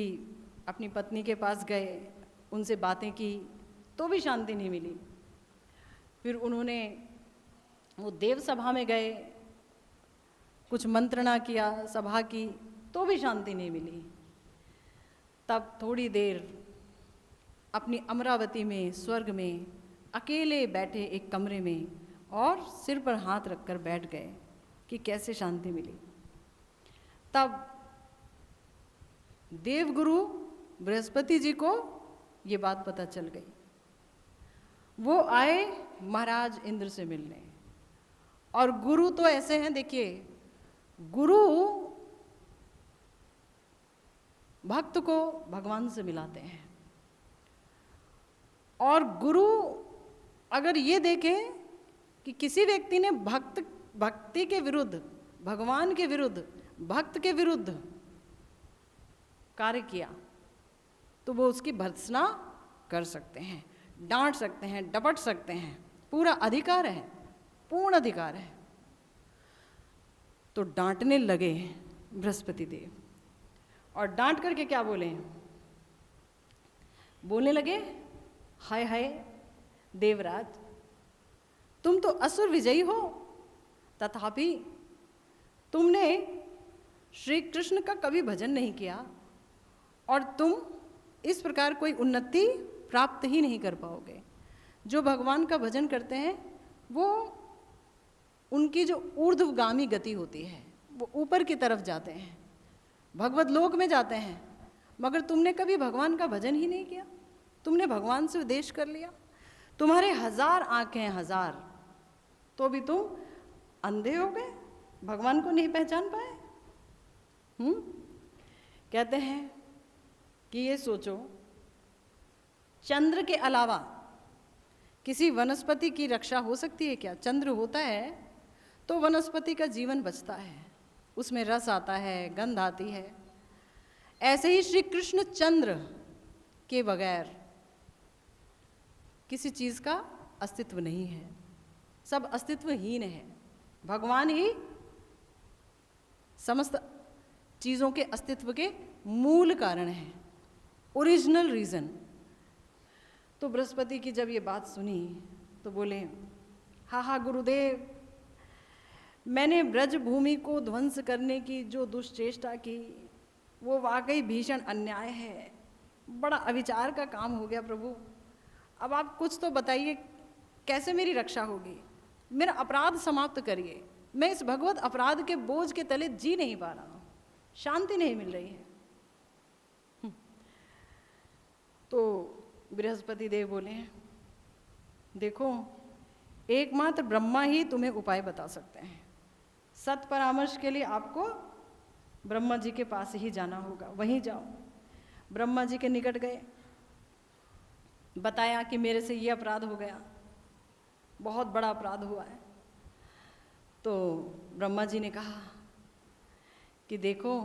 अपनी पत्नी के पास गए, उनसे बातें की तो भी शांति नहीं मिली। फिर उन्होंने वो देव सभा में गए, कुछ मंत्रणा किया, सभा की, तो भी शांति नहीं मिली। तब थोड़ी देर अपनी अमरावती में, स्वर्ग में अकेले बैठे एक कमरे में और सिर पर हाथ रखकर बैठ गए कि कैसे शांति मिली। तब देवगुरु बृहस्पति जी को ये बात पता चल गई। वो आए महाराज इंद्र से मिलने, और गुरु तो ऐसे हैं, देखिए, गुरु भक्त को भगवान से मिलाते हैं, और गुरु अगर ये देखे कि किसी व्यक्ति ने भक्ति के विरुद्ध, भगवान के विरुद्ध, भक्त के विरुद्ध कार्य किया, तो वो उसकी भर्त्सना कर सकते हैं, डांट सकते हैं, डपट सकते हैं, पूरा अधिकार है, पूर्ण अधिकार है। तो डांटने लगे बृहस्पति देव, और डांट करके क्या बोले, बोलने लगे, हाय हाय देवराज, तुम तो असुर विजयी हो, तथापि तुमने श्री कृष्ण का कभी भजन नहीं किया, और तुम इस प्रकार कोई उन्नति प्राप्त ही नहीं कर पाओगे। जो भगवान का भजन करते हैं वो, उनकी जो ऊर्ध्वगामी गति होती है, वो ऊपर की तरफ जाते हैं, भगवत लोक में जाते हैं, मगर तुमने कभी भगवान का भजन ही नहीं किया, तुमने भगवान से उपदेश कर लिया, तुम्हारे 1000 आंखें 1000, तो भी तुम अंधे हो गए, भगवान को नहीं पहचान पाए। कहते हैं कि ये सोचो, चंद्र के अलावा किसी वनस्पति की रक्षा हो सकती है क्या? चंद्र होता है तो वनस्पति का जीवन बचता है, उसमें रस आता है, गंध आती है। ऐसे ही श्री कृष्ण चंद्र के बगैर किसी चीज़ का अस्तित्व नहीं है, सब अस्तित्वहीन है। भगवान ही समस्त चीज़ों के अस्तित्व के मूल कारण है, ओरिजिनल रीज़न। तो बृहस्पति की जब ये बात सुनी तो बोले, हा गुरुदेव, मैंने ब्रज भूमि को ध्वंस करने की जो दुष्चेष्टा की वो वाकई भीषण अन्याय है, बड़ा अविचार का काम हो गया प्रभु। अब आप कुछ तो बताइए, कैसे मेरी रक्षा होगी, मेरा अपराध समाप्त करिए। मैं इस भगवत अपराध के बोझ के तले जी नहीं पा रहा हूँ, शांति नहीं मिल रही है। तो बृहस्पति देव बोले, देखो एकमात्र ब्रह्मा ही तुम्हें उपाय बता सकते हैं। सत परामर्श के लिए आपको ब्रह्मा जी के पास ही जाना होगा, वहीं जाओ। ब्रह्मा जी के निकट गए, बताया कि मेरे से ये अपराध हो गया, बहुत बड़ा अपराध हुआ है। तो ब्रह्मा जी ने कहा कि देखो,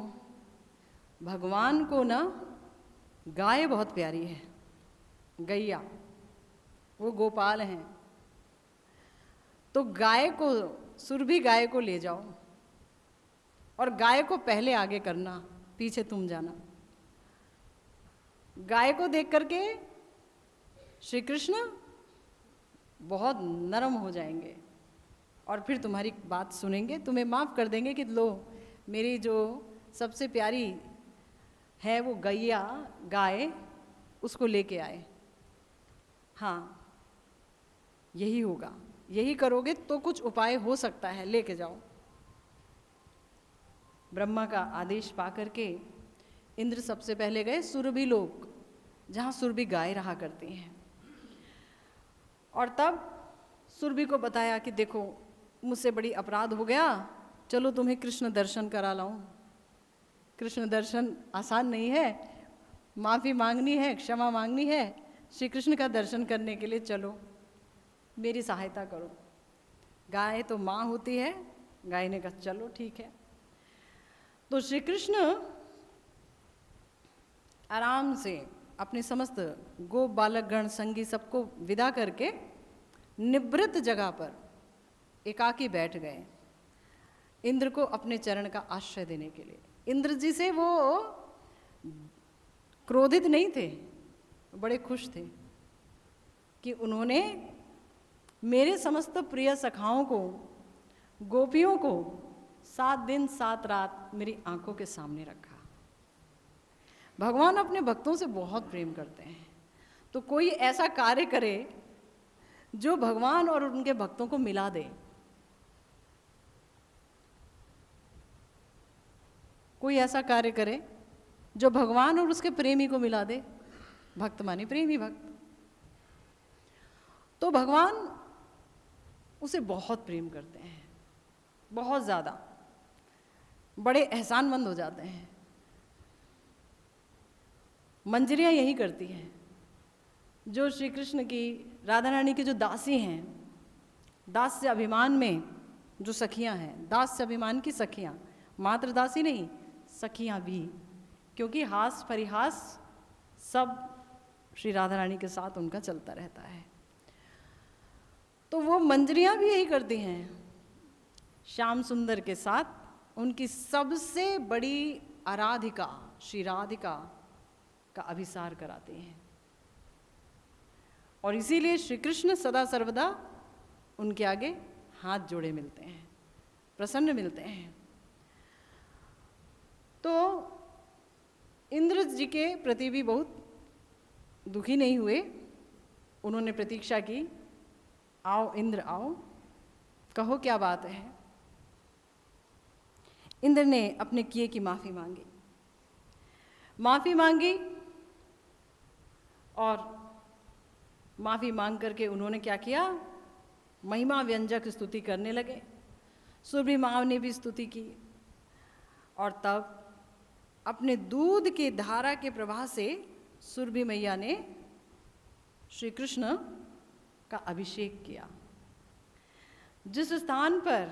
भगवान को ना गाय बहुत प्यारी है, गैया, वो गोपाल हैं। तो गाय को, सुरभि गाय को ले जाओ और गाय को पहले आगे करना, पीछे तुम जाना। गाय को देख करके श्री कृष्ण बहुत नरम हो जाएंगे और फिर तुम्हारी बात सुनेंगे, तुम्हें माफ़ कर देंगे कि लो, मेरी जो सबसे प्यारी है वो गैया, गाय, उसको लेके आए। हाँ, यही होगा, यही करोगे तो कुछ उपाय हो सकता है, लेके जाओ। ब्रह्मा का आदेश पा करके इंद्र सबसे पहले गए सुरभि लोक, जहाँ सुरभि गाय रहा करती हैं। और तब सुरभि को बताया कि देखो, मुझसे बड़ी अपराध हो गया, चलो तुम्हें कृष्ण दर्शन करा लाऊं। कृष्ण दर्शन आसान नहीं है, माफ़ी मांगनी है, क्षमा मांगनी है। श्री कृष्ण का दर्शन करने के लिए चलो, मेरी सहायता करो। गाय तो माँ होती है, गाय ने कहा चलो ठीक है। तो श्री कृष्ण आराम से अपने समस्त गो बालक गण संगी सबको विदा करके निभृत जगह पर एकाकी बैठ गए, इंद्र को अपने चरण का आश्रय देने के लिए। इंद्र जी से वो क्रोधित नहीं थे, बड़े खुश थे कि उन्होंने मेरे समस्त प्रिय सखाओं को, गोपियों को 7 दिन 7 रात मेरी आंखों के सामने रखा। भगवान अपने भक्तों से बहुत प्रेम करते हैं, तो कोई ऐसा कार्य करे जो भगवान और उनके भक्तों को मिला दे। कोई ऐसा कार्य करे जो भगवान और उसके प्रेमी को मिला दे। भक्त माने प्रेमी भक्त। तो भगवान उसे बहुत प्रेम करते हैं, बहुत ज़्यादा, बड़े एहसानमंद हो जाते हैं। मंजरियाँ यही करती हैं, जो श्री कृष्ण की, राधा रानी की जो दासी हैं, दास्य अभिमान में जो सखियां हैं, दास्य अभिमान की सखियां, मात्र दासी नहीं, सखियां भी, क्योंकि हास परिहास सब श्री राधा रानी के साथ उनका चलता रहता है। तो वो मंजरियां भी यही करती हैं, श्याम सुंदर के साथ उनकी सबसे बड़ी आराधिका श्री राधिका का अभिसार कराती हैं। और इसीलिए श्री कृष्ण सदा सर्वदा उनके आगे हाथ जोड़े मिलते हैं, प्रसन्न मिलते हैं। तो इंद्र जी के प्रति भी बहुत दुखी नहीं हुए, उन्होंने प्रतीक्षा की, आओ इंद्र आओ, कहो क्या बात है। इंद्र ने अपने किए की माफ़ी मांगी, माफ़ी मांगी और माफ़ी मांग करके उन्होंने क्या किया, महिमा व्यंजक स्तुति करने लगे। सुरभि माँ ने भी स्तुति की और तब अपने दूध की धारा के प्रवाह से सुरभि मैया ने श्री कृष्ण का अभिषेक किया। जिस स्थान पर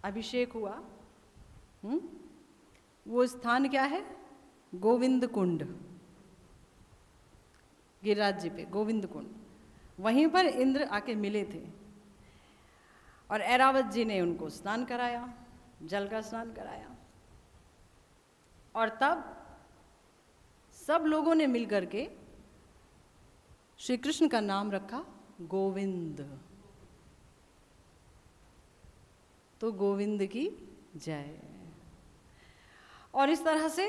अभिषेक हुआ वो स्थान क्या है, गोविंद कुंड। गिरिराज जी पे, गोविंद कुंड, वहीं पर इंद्र आके मिले थे और ऐरावत जी ने उनको स्नान कराया, जल का स्नान कराया, और तब सब लोगों ने मिलकर के श्री कृष्ण का नाम रखा गोविंद। तो गोविंद की जय। और इस तरह से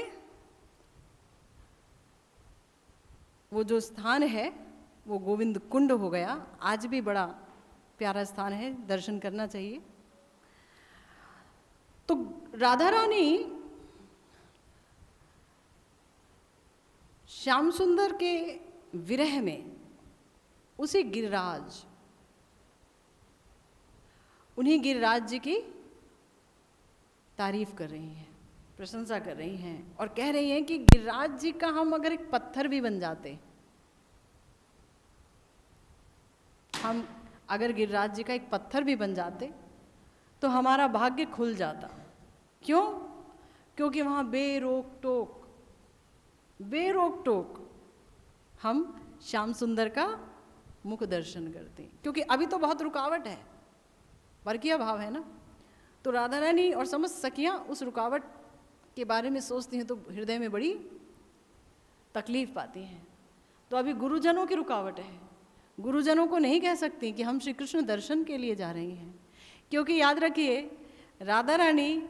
वो जो स्थान है वो गोविंद कुंड हो गया। आज भी बड़ा प्यारा स्थान है, दर्शन करना चाहिए। तो राधा रानी श्याम सुंदर के विरह में उसी गिरिराज, उन्हीं गिरिराज जी की तारीफ कर रही हैं, प्रशंसा कर रही हैं और कह रही हैं कि गिरिराज जी का हम अगर एक पत्थर भी बन जाते, हम अगर गिरिराज जी का एक पत्थर भी बन जाते तो हमारा भाग्य खुल जाता। क्यों? क्योंकि वहाँ बेरोक टोक हम श्याम सुंदर का मुख दर्शन करते हैं। क्योंकि अभी तो बहुत रुकावट है, परकीय भाव है ना, तो राधा रानी और समस्त सखियाँ उस रुकावट के बारे में सोचती हैं तो हृदय में बड़ी तकलीफ पाती हैं। तो अभी गुरुजनों की रुकावट है, गुरुजनों को नहीं कह सकती कि हम श्री कृष्ण दर्शन के लिए जा रही हैं। क्योंकि याद रखिए, राधा रानी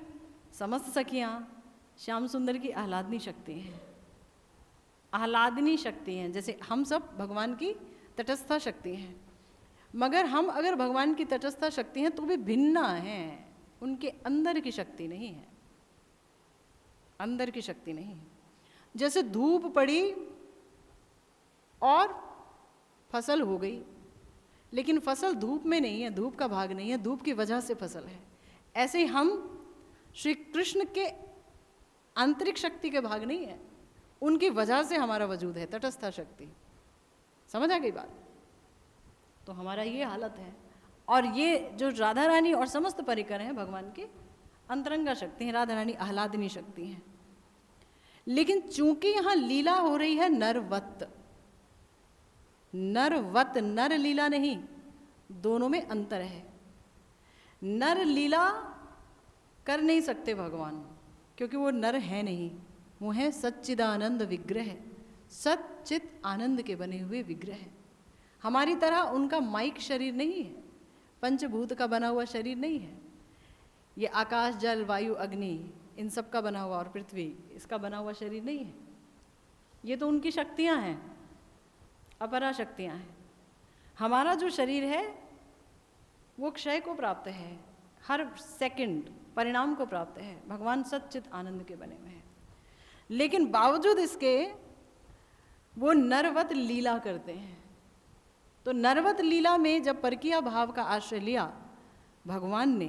समस्त सखियाँ श्याम सुंदर की आह्लादनी शक्ति हैं, आह्लादनी शक्ति हैं, जैसे हम सब भगवान की तटस्था शक्ति हैं। मगर हम अगर भगवान की तटस्था शक्ति हैं तो भी भिन्न हैं, उनके अंदर की शक्ति नहीं है, अंदर की शक्ति नहीं है। जैसे धूप पड़ी और फसल हो गई, लेकिन फसल धूप में नहीं है, धूप का भाग नहीं है, धूप की वजह से फसल है। ऐसे ही हम श्री कृष्ण के आंतरिक शक्ति के भाग नहीं है, उनकी वजह से हमारा वजूद है, तटस्था शक्ति। समझ आ गई बात? तो हमारा ये हालत है। और ये जो राधा रानी और समस्त परिकर हैं भगवान के अंतरंगा शक्ति हैं, राधा रानी आह्लादनी शक्ति हैं। लेकिन चूंकि यहाँ लीला हो रही है नरवत, नरवत, नर लीला नहीं, दोनों में अंतर है। नर लीला कर नहीं सकते भगवान, क्योंकि वो नर है नहीं, वो है सच्चिदानंद विग्रह, सच्चित आनंद के बने हुए विग्रह। हमारी तरह उनका माइक शरीर नहीं है, पंचभूत का बना हुआ शरीर नहीं है। ये आकाश, जल, वायु, अग्नि, इन सब का बना हुआ, और पृथ्वी, इसका बना हुआ शरीर नहीं है। ये तो उनकी शक्तियाँ हैं, अपरा शक्तियाँ हैं। हमारा जो शरीर है वो क्षय को प्राप्त है, हर सेकंड परिणाम को प्राप्त है। भगवान सच्चित आनंद के बने हुए हैं, लेकिन बावजूद इसके वो नरवत लीला करते हैं। तो नरवत लीला में जब परकीय भाव का आश्रय लिया भगवान ने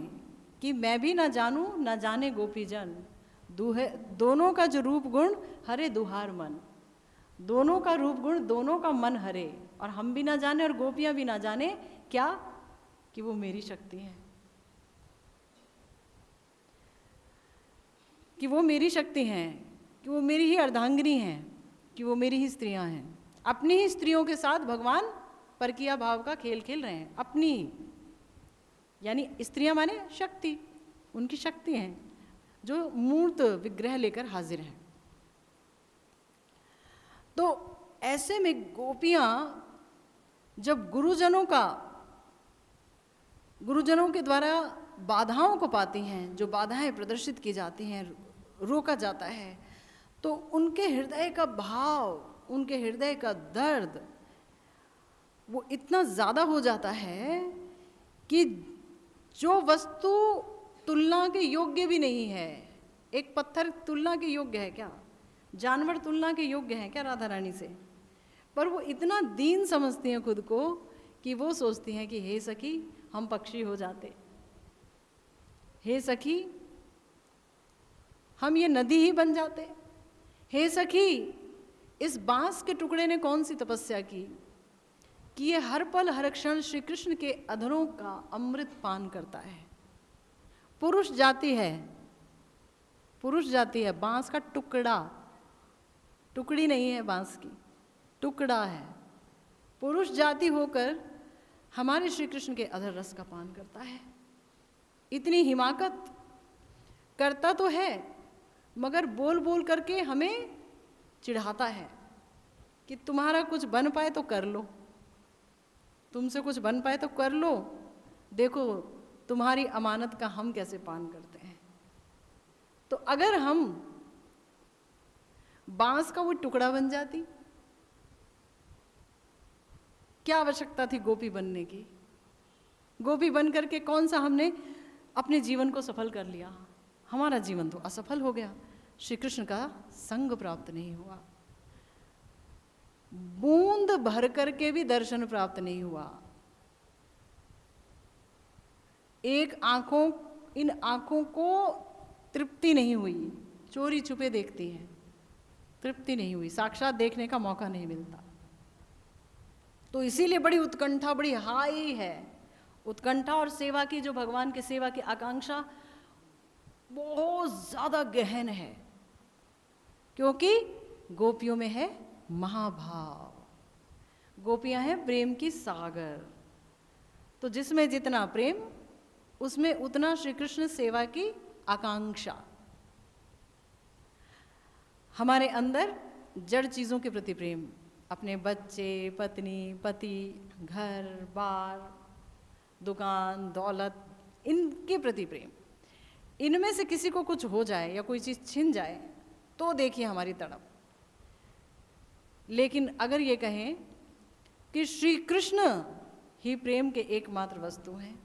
कि मैं भी ना जानूं ना जाने गोपीजन, दोनों का जो रूप गुण हरे दुहार मन, दोनों का रूप गुण दोनों का मन हरे, और हम भी ना जाने और गोपियां भी ना जाने क्या, कि वो मेरी शक्ति है, कि वो मेरी शक्ति हैं, कि वो मेरी ही अर्धांगिनी हैं, कि वो मेरी ही स्त्रियां हैं। अपनी ही स्त्रियों के साथ भगवान परकीय भाव का खेल खेल रहे हैं, अपनी ही, यानी स्त्रियां माने शक्ति, उनकी शक्ति हैं जो मूर्त विग्रह लेकर हाजिर हैं। तो ऐसे में गोपियां जब गुरुजनों के द्वारा बाधाओं को पाती हैं, जो बाधाएं प्रदर्शित की जाती हैं, रोका जाता है, तो उनके हृदय का भाव, उनके हृदय का दर्द वो इतना ज़्यादा हो जाता है कि जो वस्तु तुलना के योग्य भी नहीं है, एक पत्थर तुलना के योग्य है क्या, जानवर तुलना के योग्य हैं क्या राधा रानी से, पर वो इतना दीन समझती हैं खुद को कि वो सोचती हैं कि हे सखी हम पक्षी हो जाते, हे सखी हम ये नदी ही बन जाते, हे सखी इस बांस के टुकड़े ने कौन सी तपस्या की कि ये हर पल हर क्षण श्री कृष्ण के अधरों का अमृत पान करता है। पुरुष जाति है, पुरुष जाति है, बांस का टुकड़ा, टुकड़ी नहीं है बांस की, टुकड़ा है, पुरुष जाति होकर हमारे श्री कृष्ण के अधर रस का पान करता है। इतनी हिमाकत करता तो है, मगर बोल बोल करके हमें चिढ़ाता है कि तुम्हारा कुछ बन पाए तो कर लो, तुमसे कुछ बन पाए तो कर लो, देखो तुम्हारी अमानत का हम कैसे पान करते हैं। तो अगर हम बांस का वो टुकड़ा बन जाती, क्या आवश्यकता थी गोपी बनने की? गोपी बन करके कौन सा हमने अपने जीवन को सफल कर लिया? हमारा जीवन तो असफल हो गया, श्री कृष्ण का संग प्राप्त नहीं हुआ, बूंद भर करके भी दर्शन प्राप्त नहीं हुआ। इन आंखों को तृप्ति नहीं हुई, चोरी छुपे देखती हैं, तृप्ति नहीं हुई, साक्षात देखने का मौका नहीं मिलता। तो इसीलिए बड़ी उत्कंठा, बड़ी हाई है उत्कंठा, और सेवा की, जो भगवान के सेवा की आकांक्षा बहुत ज़्यादा गहन है, क्योंकि गोपियों में है महाभाव, गोपियां हैं प्रेम की सागर। तो जिसमें जितना प्रेम, उसमें उतना श्री कृष्ण सेवा की आकांक्षा। हमारे अंदर जड़ चीज़ों के प्रति प्रेम, अपने बच्चे, पत्नी, पति, घर बार, दुकान, दौलत, इनके प्रति प्रेम। इनमें से किसी को कुछ हो जाए या कोई चीज़ छिन जाए तो देखिए हमारी तड़प। लेकिन अगर ये कहें कि श्री कृष्ण ही प्रेम के एकमात्र वस्तु हैं,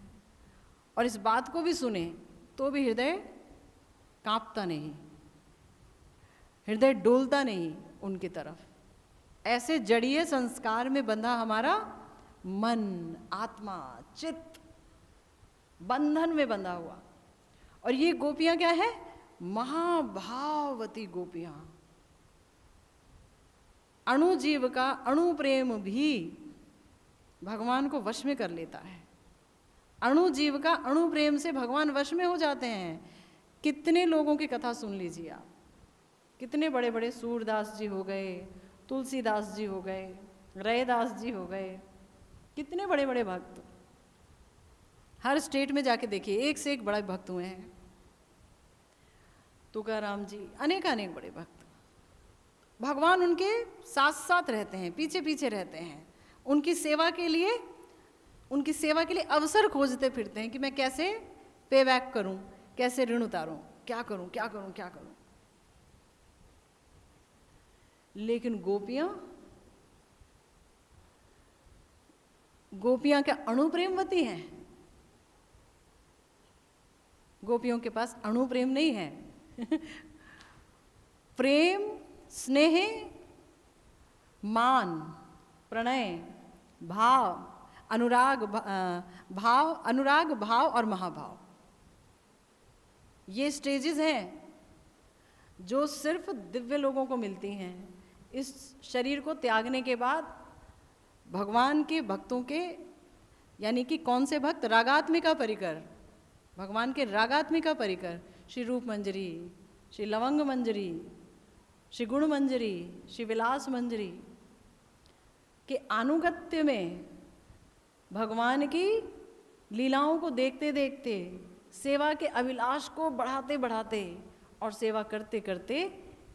और इस बात को भी सुने तो भी हृदय कांपता नहीं, हृदय डोलता नहीं उनकी तरफ। ऐसे जड़ीय संस्कार में बंधा हमारा मन, आत्मा, चित्त बंधन में बंधा हुआ। और ये गोपियां क्या है? महाभाववती गोपियां। अणु जीव का अणु प्रेम भी भगवान को वश में कर लेता है। अणु जीव का अणु प्रेम से भगवान वश में हो जाते हैं। कितने लोगों की कथा सुन लीजिए आप, कितने बड़े बड़े सूरदास जी हो गए, तुलसीदास जी हो गए, रैदास जी हो गए, कितने बड़े बड़े भक्त। हर स्टेट में जाके देखिए, एक से एक बड़ा भक्त हुए हैं। तुकाराम जी, अनेक अनेक बड़े भक्त। भगवान उनके साथ साथ रहते हैं, पीछे पीछे रहते हैं, उनकी सेवा के लिए अवसर खोजते फिरते हैं कि मैं कैसे पे बैक करूं, कैसे ऋण उतारूं, क्या करूं क्या करूं क्या करूं। लेकिन गोपियां क्या अणुप्रेमवती हैं? गोपियों के पास अणु प्रेम नहीं है। प्रेम, स्नेह, मान, प्रणय, भाव, अनुराग भाव और महाभाव, ये स्टेजेस हैं जो सिर्फ दिव्य लोगों को मिलती हैं। इस शरीर को त्यागने के बाद भगवान के भक्तों के, यानी कि कौन से भक्त? रागात्मिका परिकर, भगवान के रागात्मिका परिकर, श्री रूप मंजरी, श्री लवंग मंजरी, श्री गुण मंजरी, श्री विलास मंजरी के अनुगत्य में भगवान की लीलाओं को देखते देखते, सेवा के अभिलाष को बढ़ाते बढ़ाते और सेवा करते करते,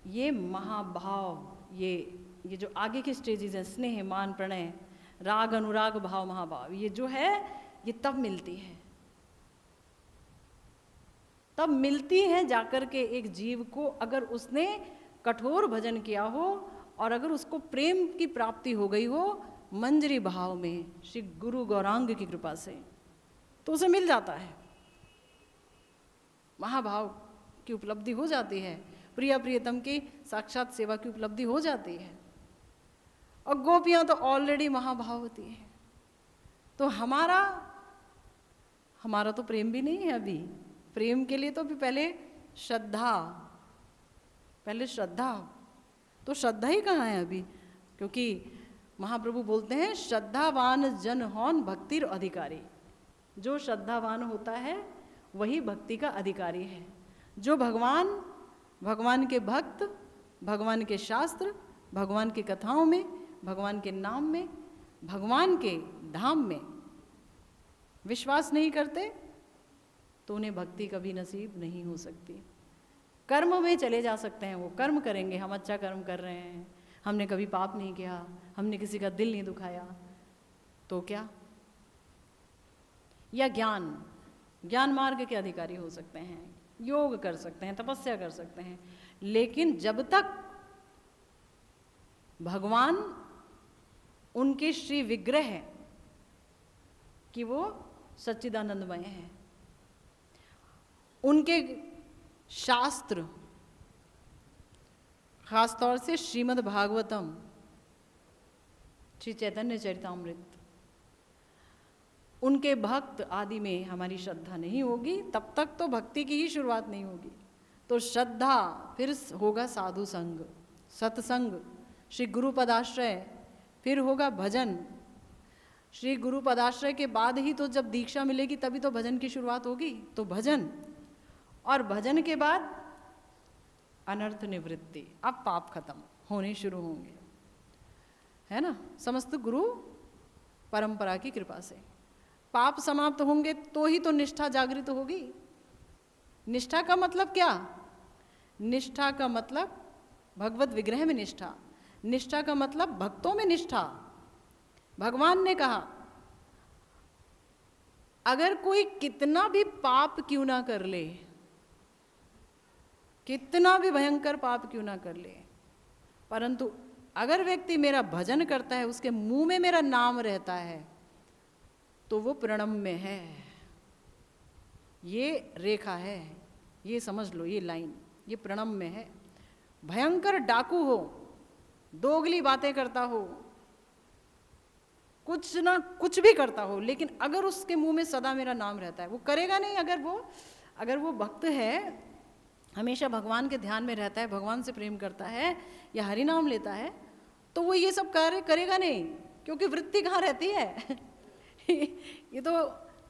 ये महाभाव, ये जो आगे की स्टेजेस हैं, स्नेह, मान, प्रणय, राग, अनुराग, भाव, महाभाव, ये जो है ये तब मिलती है, तब मिलती है जाकर के एक जीव को, अगर उसने कठोर भजन किया हो और अगर उसको प्रेम की प्राप्ति हो गई हो मंजरी भाव में, श्री गुरु गौरांग की कृपा से, तो उसे मिल जाता है, महाभाव की उपलब्धि हो जाती है, प्रिया प्रियतम की साक्षात सेवा की उपलब्धि हो जाती है। और गोपियां तो ऑलरेडी महाभाववती है। तो हमारा तो प्रेम भी नहीं है अभी। प्रेम के लिए तो अभी पहले श्रद्धा, तो श्रद्धा ही कहाँ है अभी? क्योंकि महाप्रभु बोलते हैं श्रद्धावान जन होन भक्तिर अधिकारी। जो श्रद्धावान होता है वही भक्ति का अधिकारी है। जो भगवान के भक्त, भगवान के शास्त्र, भगवान की कथाओं में, भगवान के नाम में भगवान के धाम में विश्वास नहीं करते तो उन्हें भक्ति कभी नसीब नहीं हो सकती। कर्म में चले जा सकते हैं, वो कर्म करेंगे, हम अच्छा कर्म कर रहे हैं, हमने कभी पाप नहीं किया, हमने किसी का दिल नहीं दुखाया, तो क्या? या ज्ञान मार्ग के अधिकारी हो सकते हैं, योग कर सकते हैं, तपस्या कर सकते हैं, लेकिन जब तक भगवान उनके श्री विग्रह है कि वो सच्चिदानंदमय है, उनके शास्त्र खासतौर से श्रीमद् भागवतम, श्री चैतन्य चरितामृत, उनके भक्त आदि में हमारी श्रद्धा नहीं होगी, तब तक तो भक्ति की ही शुरुआत नहीं होगी। तो श्रद्धा, फिर होगा साधु संग, सत्संग, श्री गुरु पदाश्रय, फिर होगा भजन। श्री गुरु पदाश्रय के बाद ही तो जब दीक्षा मिलेगी तभी तो भजन की शुरुआत होगी। तो भजन, और भजन के बाद अनर्थ निवृत्ति, अब पाप खत्म होने शुरू होंगे, है ना। समस्त गुरु परंपरा की कृपा से पाप समाप्त होंगे तो ही तो निष्ठा जागृत होगी। निष्ठा का मतलब क्या? निष्ठा का मतलब भगवत विग्रह में निष्ठा, निष्ठा का मतलब भक्तों में निष्ठा। भगवान ने कहा अगर कोई कितना भी पाप क्यों ना कर ले, कितना भी भयंकर पाप क्यों ना कर ले, परंतु अगर व्यक्ति मेरा भजन करता है, उसके मुंह में मेरा नाम रहता है, तो वो प्रणम में है। ये रेखा है, ये समझ लो, ये लाइन, ये प्रणम में है। भयंकर डाकू हो, दोगली बातें करता हो, कुछ ना कुछ भी करता हो, लेकिन अगर उसके मुंह में सदा मेरा नाम रहता है, वो करेगा नहीं। अगर वो भक्त है, हमेशा भगवान के ध्यान में रहता है, भगवान से प्रेम करता है या हरि नाम लेता है, तो वो ये सब कार्य करेगा नहीं, क्योंकि वृत्ति कहाँ रहती है? ये तो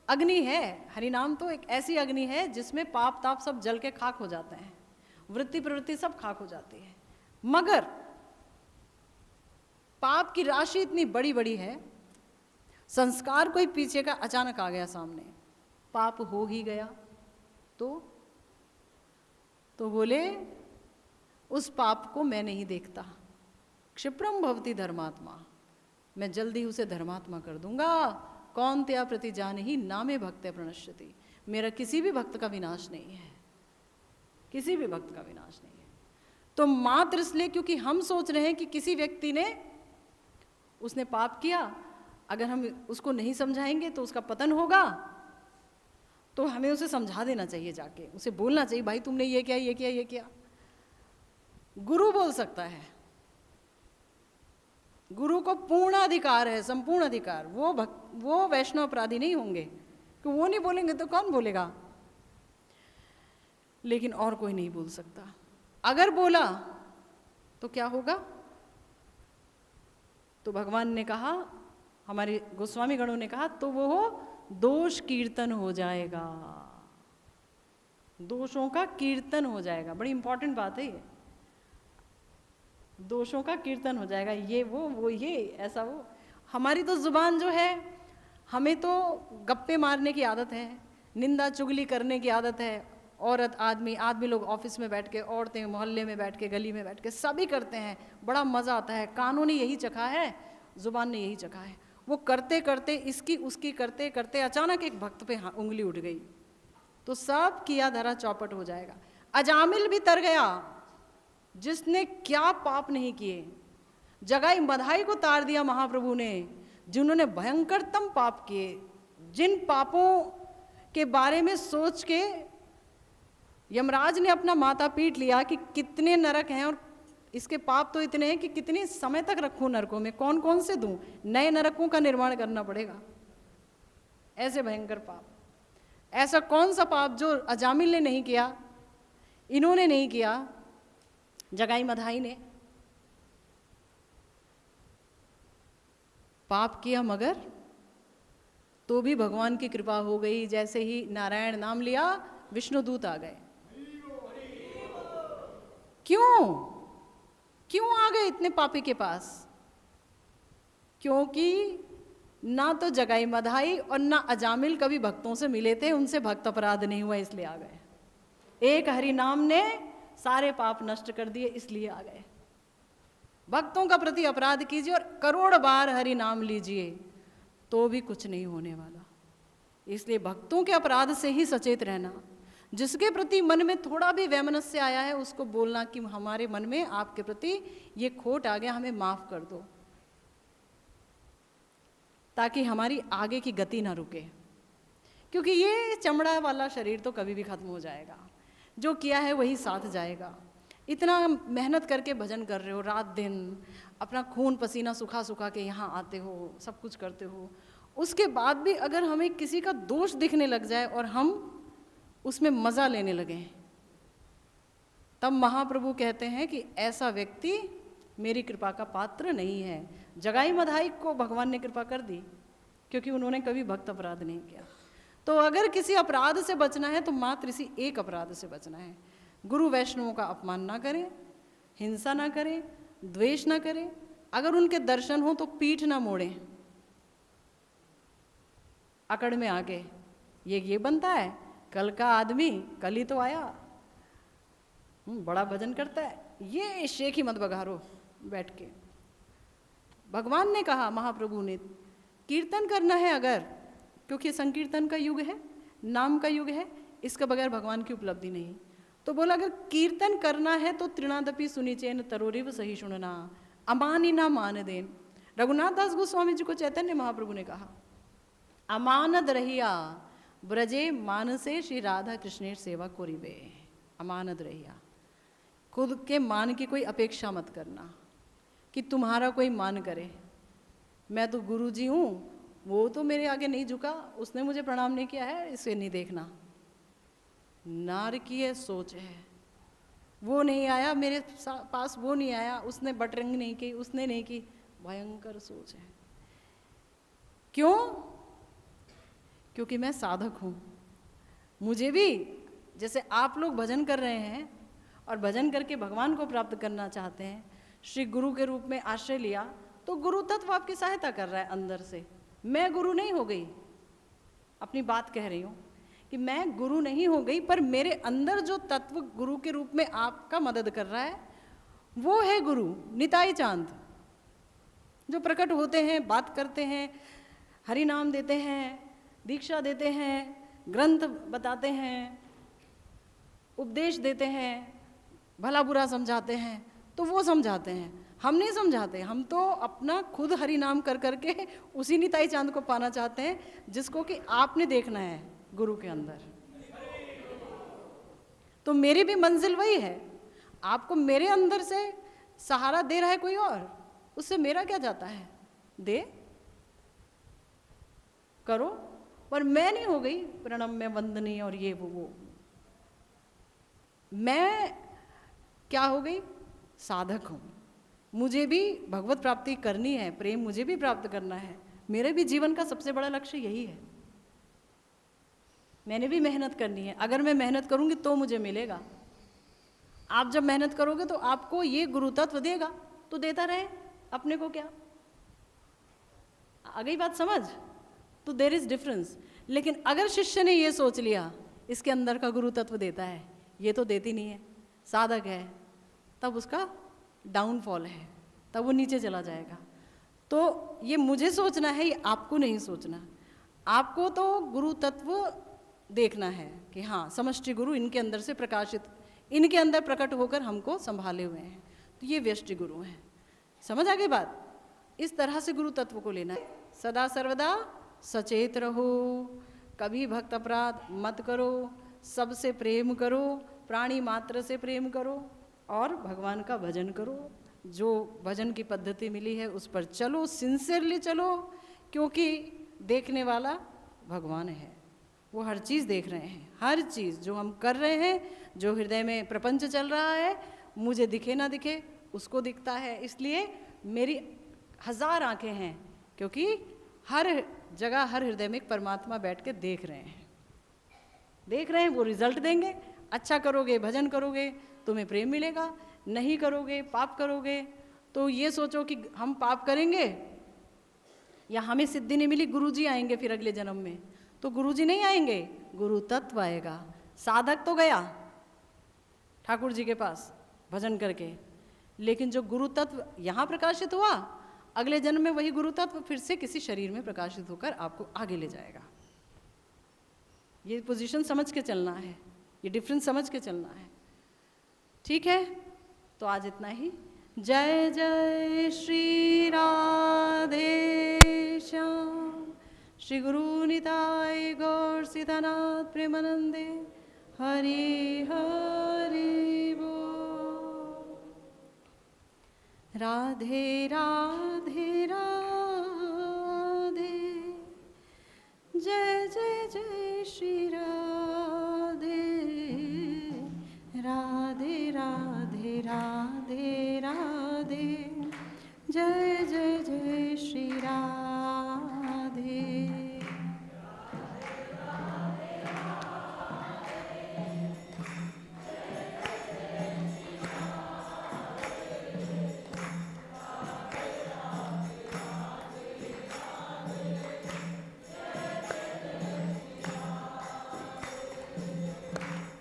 अग्नि है। हरि नाम तो एक ऐसी अग्नि है जिसमें पाप ताप सब जल के खाक हो जाते हैं, वृत्ति प्रवृत्ति सब खाक हो जाती है। मगर पाप की राशि इतनी बड़ी बड़ी है, संस्कार कोई पीछे का अचानक आ गया सामने, पाप हो ही गया, तो बोले उस पाप को मैं नहीं देखता। क्षिप्रम भवति धर्मात्मा, मैं जल्दी उसे धर्मात्मा कर दूंगा। कौन त्या प्रति जान ही नामे भक्त प्रणश्यति, मेरा किसी भी भक्त का विनाश नहीं है, किसी भी भक्त का विनाश नहीं है। तो मात्र इसलिए क्योंकि हम सोच रहे हैं कि किसी व्यक्ति ने, उसने पाप किया, अगर हम उसको नहीं समझाएंगे तो उसका पतन होगा, तो हमें उसे समझा देना चाहिए, जाके उसे बोलना चाहिए, भाई तुमने ये किया, ये किया, ये किया। गुरु बोल सकता है, गुरु को पूर्ण अधिकार है, संपूर्ण अधिकार। वो वैष्णव अपराधी नहीं होंगे, कि वो नहीं बोलेंगे तो कौन बोलेगा? लेकिन और कोई नहीं बोल सकता। अगर बोला तो क्या होगा? तो भगवान ने कहा, हमारे गोस्वामी गणों ने कहा, तो वो दोष कीर्तन हो जाएगा, दोषों का कीर्तन हो जाएगा। बड़ी इंपॉर्टेंट बात है ये, दोषों का कीर्तन हो जाएगा। ये वो ये ऐसा वो। हमारी तो जुबान जो है, हमें तो गप्पे मारने की आदत है, निंदा चुगली करने की आदत है। औरत, आदमी लोग ऑफिस में बैठ के, औरतें मोहल्ले में बैठ के, गली में बैठ के, सभी करते हैं, बड़ा मज़ा आता है। कानों ने यही चखा है, जुबान ने यही चखा है। वो करते करते, इसकी उसकी करते करते अचानक एक भक्त पे उंगली उठ गई तो सब किया धरा चौपट हो जाएगा। अजामिल भी तर गया, जिसने क्या पाप नहीं किए। जगाई मधाई को तार दिया महाप्रभु ने, जिन्होंने भयंकरतम पाप किए, जिन पापों के बारे में सोच के यमराज ने अपना माथा पीट लिया कि कितने नरक हैं, और इसके पाप तो इतने हैं कि कितने समय तक रखूं नरकों में, कौन कौन से दूं, नए नरकों का निर्माण करना पड़ेगा। ऐसे भयंकर पाप, ऐसा कौन सा पाप जो अजामिल ने नहीं किया, इन्होंने नहीं किया, जगाई मधाई ने पाप किया, मगर तो भी भगवान की कृपा हो गई। जैसे ही नारायण नाम लिया, विष्णुदूत आ गए। क्यों आ गए इतने पापी के पास? क्योंकि ना तो जगाई मधाई और ना अजामिल कभी भक्तों से मिले थे, उनसे भक्त अपराध नहीं हुआ इसलिए आ गए। एक हरि नाम ने सारे पाप नष्ट कर दिए इसलिए आ गए। भक्तों का प्रति अपराध कीजिए और करोड़ बार हरि नाम लीजिए तो भी कुछ नहीं होने वाला। इसलिए भक्तों के अपराध से ही सचेत रहना। जिसके प्रति मन में थोड़ा भी वैमनस्य आया है उसको बोलना कि हमारे मन में आपके प्रति ये खोट आ गया, हमें माफ कर दो, ताकि हमारी आगे की गति ना रुके। क्योंकि ये चमड़ा वाला शरीर तो कभी भी खत्म हो जाएगा, जो किया है वही साथ जाएगा। इतना मेहनत करके भजन कर रहे हो, रात दिन अपना खून पसीना सुखा सुखा के यहाँ आते हो, सब कुछ करते हो, उसके बाद भी अगर हमें किसी का दोष दिखने लग जाए और हम उसमें मज़ा लेने लगे, तब महाप्रभु कहते हैं कि ऐसा व्यक्ति मेरी कृपा का पात्र नहीं है। जगाई मधाई को भगवान ने कृपा कर दी क्योंकि उन्होंने कभी भक्त अपराध नहीं किया। तो अगर किसी अपराध से बचना है तो मात्र इसी एक अपराध से बचना है। गुरु वैष्णवों का अपमान ना करें, हिंसा ना करें, द्वेष ना करें, अगर उनके दर्शन हो तो पीठ ना मोड़ें अकड़ में आके। ये बनता है कल का आदमी, कल ही तो आया, बड़ा भजन करता है, ये शेख ही मत बघारो बैठ के। भगवान ने कहा, महाप्रभु ने, कीर्तन करना है अगर, क्योंकि संकीर्तन का युग है, नाम का युग है, इसके बगैर भगवान की उपलब्धि नहीं। तो बोला अगर कीर्तन करना है तो तृणादपि सुनिचेन तरोरिव सही सुनना, अमानी ना मान देन। रघुनाथ दास गोस्वामी जी को चैतन्य महाप्रभु ने कहा, अमानद रहिया ब्रजे मानसे श्री राधा कृष्णेर सेवा कोरिबे। अमानद रहिया, खुद के मान की कोई अपेक्षा मत करना कि तुम्हारा कोई मान करे। मैं तो गुरु जी हूँ, वो तो मेरे आगे नहीं झुका, उसने मुझे प्रणाम नहीं किया है, इसे नहीं देखना। नारकीय सोच है, वो नहीं आया मेरे पास, वो नहीं आया, उसने बटरंग नहीं की, उसने नहीं की, भयंकर सोच है। क्यों? क्योंकि मैं साधक हूँ। मुझे भी जैसे आप लोग भजन कर रहे हैं और भजन करके भगवान को प्राप्त करना चाहते हैं, श्री गुरु के रूप में आश्रय लिया, तो गुरु तत्व आपकी सहायता कर रहा है अंदर से। मैं गुरु नहीं हो गई, अपनी बात कह रही हूँ कि मैं गुरु नहीं हो गई, पर मेरे अंदर जो तत्व गुरु के रूप में आपका मदद कर रहा है वो है गुरु निताई चांद, जो प्रकट होते हैं, बात करते हैं, हरि नाम देते हैं, दीक्षा देते हैं, ग्रंथ बताते हैं, उपदेश देते हैं, भला बुरा समझाते हैं, तो वो समझाते हैं। हम नहीं समझाते, हम तो अपना खुद हरि नाम कर करके उसी निताई चांद को पाना चाहते हैं, जिसको कि आपने देखना है गुरु के अंदर। तो मेरी भी मंजिल वही है। आपको मेरे अंदर से सहारा दे रहा है कोई और, उससे मेरा क्या जाता है? दे, करो, पर मैं नहीं हो गई प्रणम में वंदनी और ये वो। मैं क्या हो गई? साधक हूँ। मुझे भी भगवत प्राप्ति करनी है, प्रेम मुझे भी प्राप्त करना है। मेरे भी जीवन का सबसे बड़ा लक्ष्य यही है। मैंने भी मेहनत करनी है। अगर मैं मेहनत करूंगी तो मुझे मिलेगा। आप जब मेहनत करोगे तो आपको ये गुरु तत्व देगा, तो देता रहे, अपने को क्या। आ गई बात समझ? तो देयर इज डिफरेंस। लेकिन अगर शिष्य ने ये सोच लिया इसके अंदर का गुरु तत्व देता है, ये तो देती नहीं है, साधक है, तब उसका डाउनफॉल है, तब वो नीचे चला जाएगा। तो ये मुझे सोचना है, ये आपको नहीं सोचना। आपको तो गुरु तत्व देखना है कि हाँ, समष्टि गुरु इनके अंदर से प्रकाशित, इनके अंदर प्रकट होकर हमको संभाले हुए हैं, तो ये व्यष्टि गुरु हैं। समझ आ गई बात? इस तरह से गुरु तत्व को लेना है। सदा सर्वदा सचेत रहो, कभी भक्त अपराध मत करो, सबसे प्रेम करो, प्राणी मात्र से प्रेम करो और भगवान का भजन करो। जो भजन की पद्धति मिली है उस पर चलो, सिंसियरली चलो, क्योंकि देखने वाला भगवान है। वो हर चीज़ देख रहे हैं, हर चीज़ जो हम कर रहे हैं, जो हृदय में प्रपंच चल रहा है, मुझे दिखे ना दिखे उसको दिखता है। इसलिए मेरी 1000 आंखें हैं, क्योंकि हर जगह, हर हृदय में एक परमात्मा बैठ के देख रहे हैं, देख रहे हैं। वो रिजल्ट देंगे। अच्छा करोगे, भजन करोगे, तुम्हें प्रेम मिलेगा। नहीं करोगे, पाप करोगे, तो ये सोचो कि हम पाप करेंगे या हमें सिद्धि नहीं मिली, गुरुजी आएंगे फिर अगले जन्म में, तो गुरुजी नहीं आएंगे, गुरु तत्व आएगा। साधक तो गया ठाकुर जी के पास भजन करके, लेकिन जो गुरु तत्व यहाँ प्रकाशित हुआ, अगले जन्म में वही गुरु तत्व फिर से किसी शरीर में प्रकाशित होकर आपको आगे ले जाएगा। ये पोजीशन समझ के चलना है, ये डिफरेंस समझ के चलना है। ठीक है, तो आज इतना ही। जय जय श्री राधे श्याम, श्री गुरु निताय गौर सीतानाथ प्रेमानंदे, हरि हरि बोल। राधे राधे राधे, जय जय जय श्री राधे, राधे राधे राधे राधे, जय जय जय श्री राधे।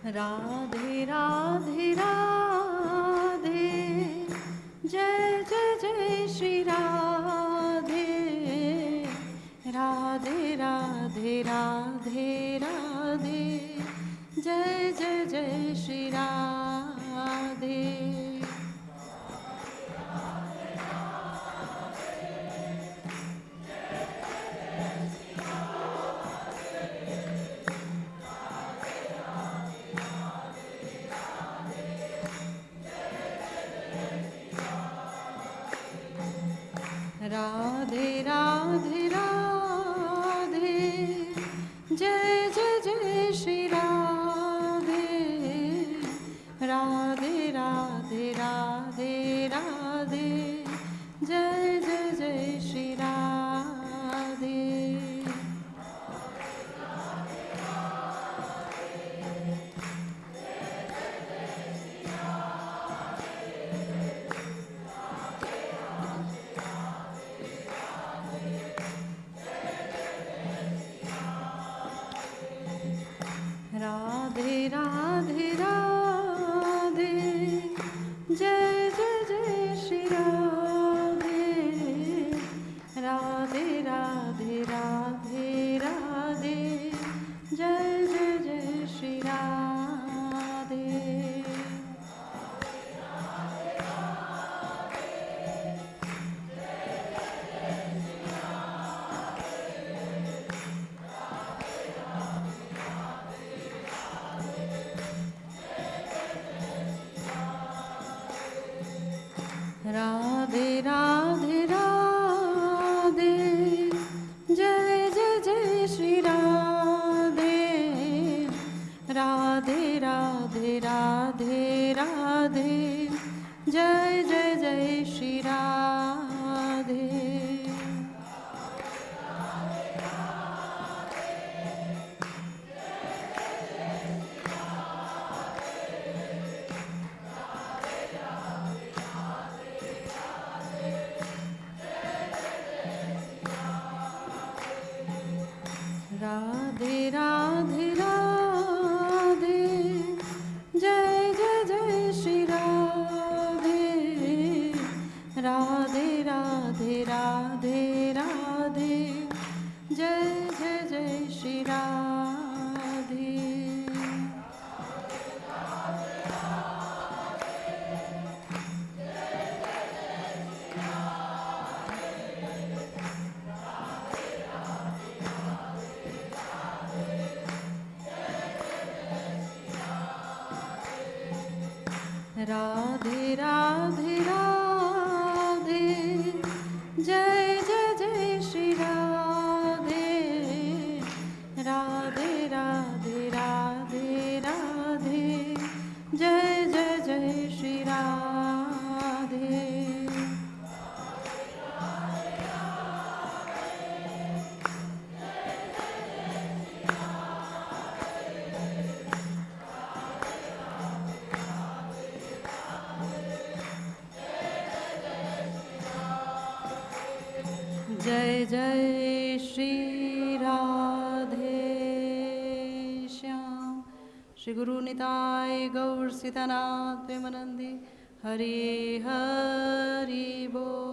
राधे राधे राधे, जय जय जय श्री राधे, राधे राधे राधे राधे, जय जय जय श्री राधे। राधे राधे राधे, जय जय जय श्री राधे, राधे राधे राधे राधे, जय जय जय श्री राधे। राधे राधे राधे, जय जय जय श्री राधे, राधे राधे राधे राधे, जय जय जय श्री राधे। राधे राधे राधे, जय जय जय श्री राधे, राधे राधे राधे राधे, जय जय जय श्री राधे। राधे राधे राधे, जय जय जय श्री राधे, राधे राधे राधे राधे, जय जय जय श्री राधे। राधे राधे राधे, जय जय जय श्री राधे, राधे राधे राधे राधे, जय जय जय श्री राधे। जय जय श्री राधे श्याम। श्री गुरु निताय गौर सीतानाथ प्रेमानंदी। हरि हरि बोल।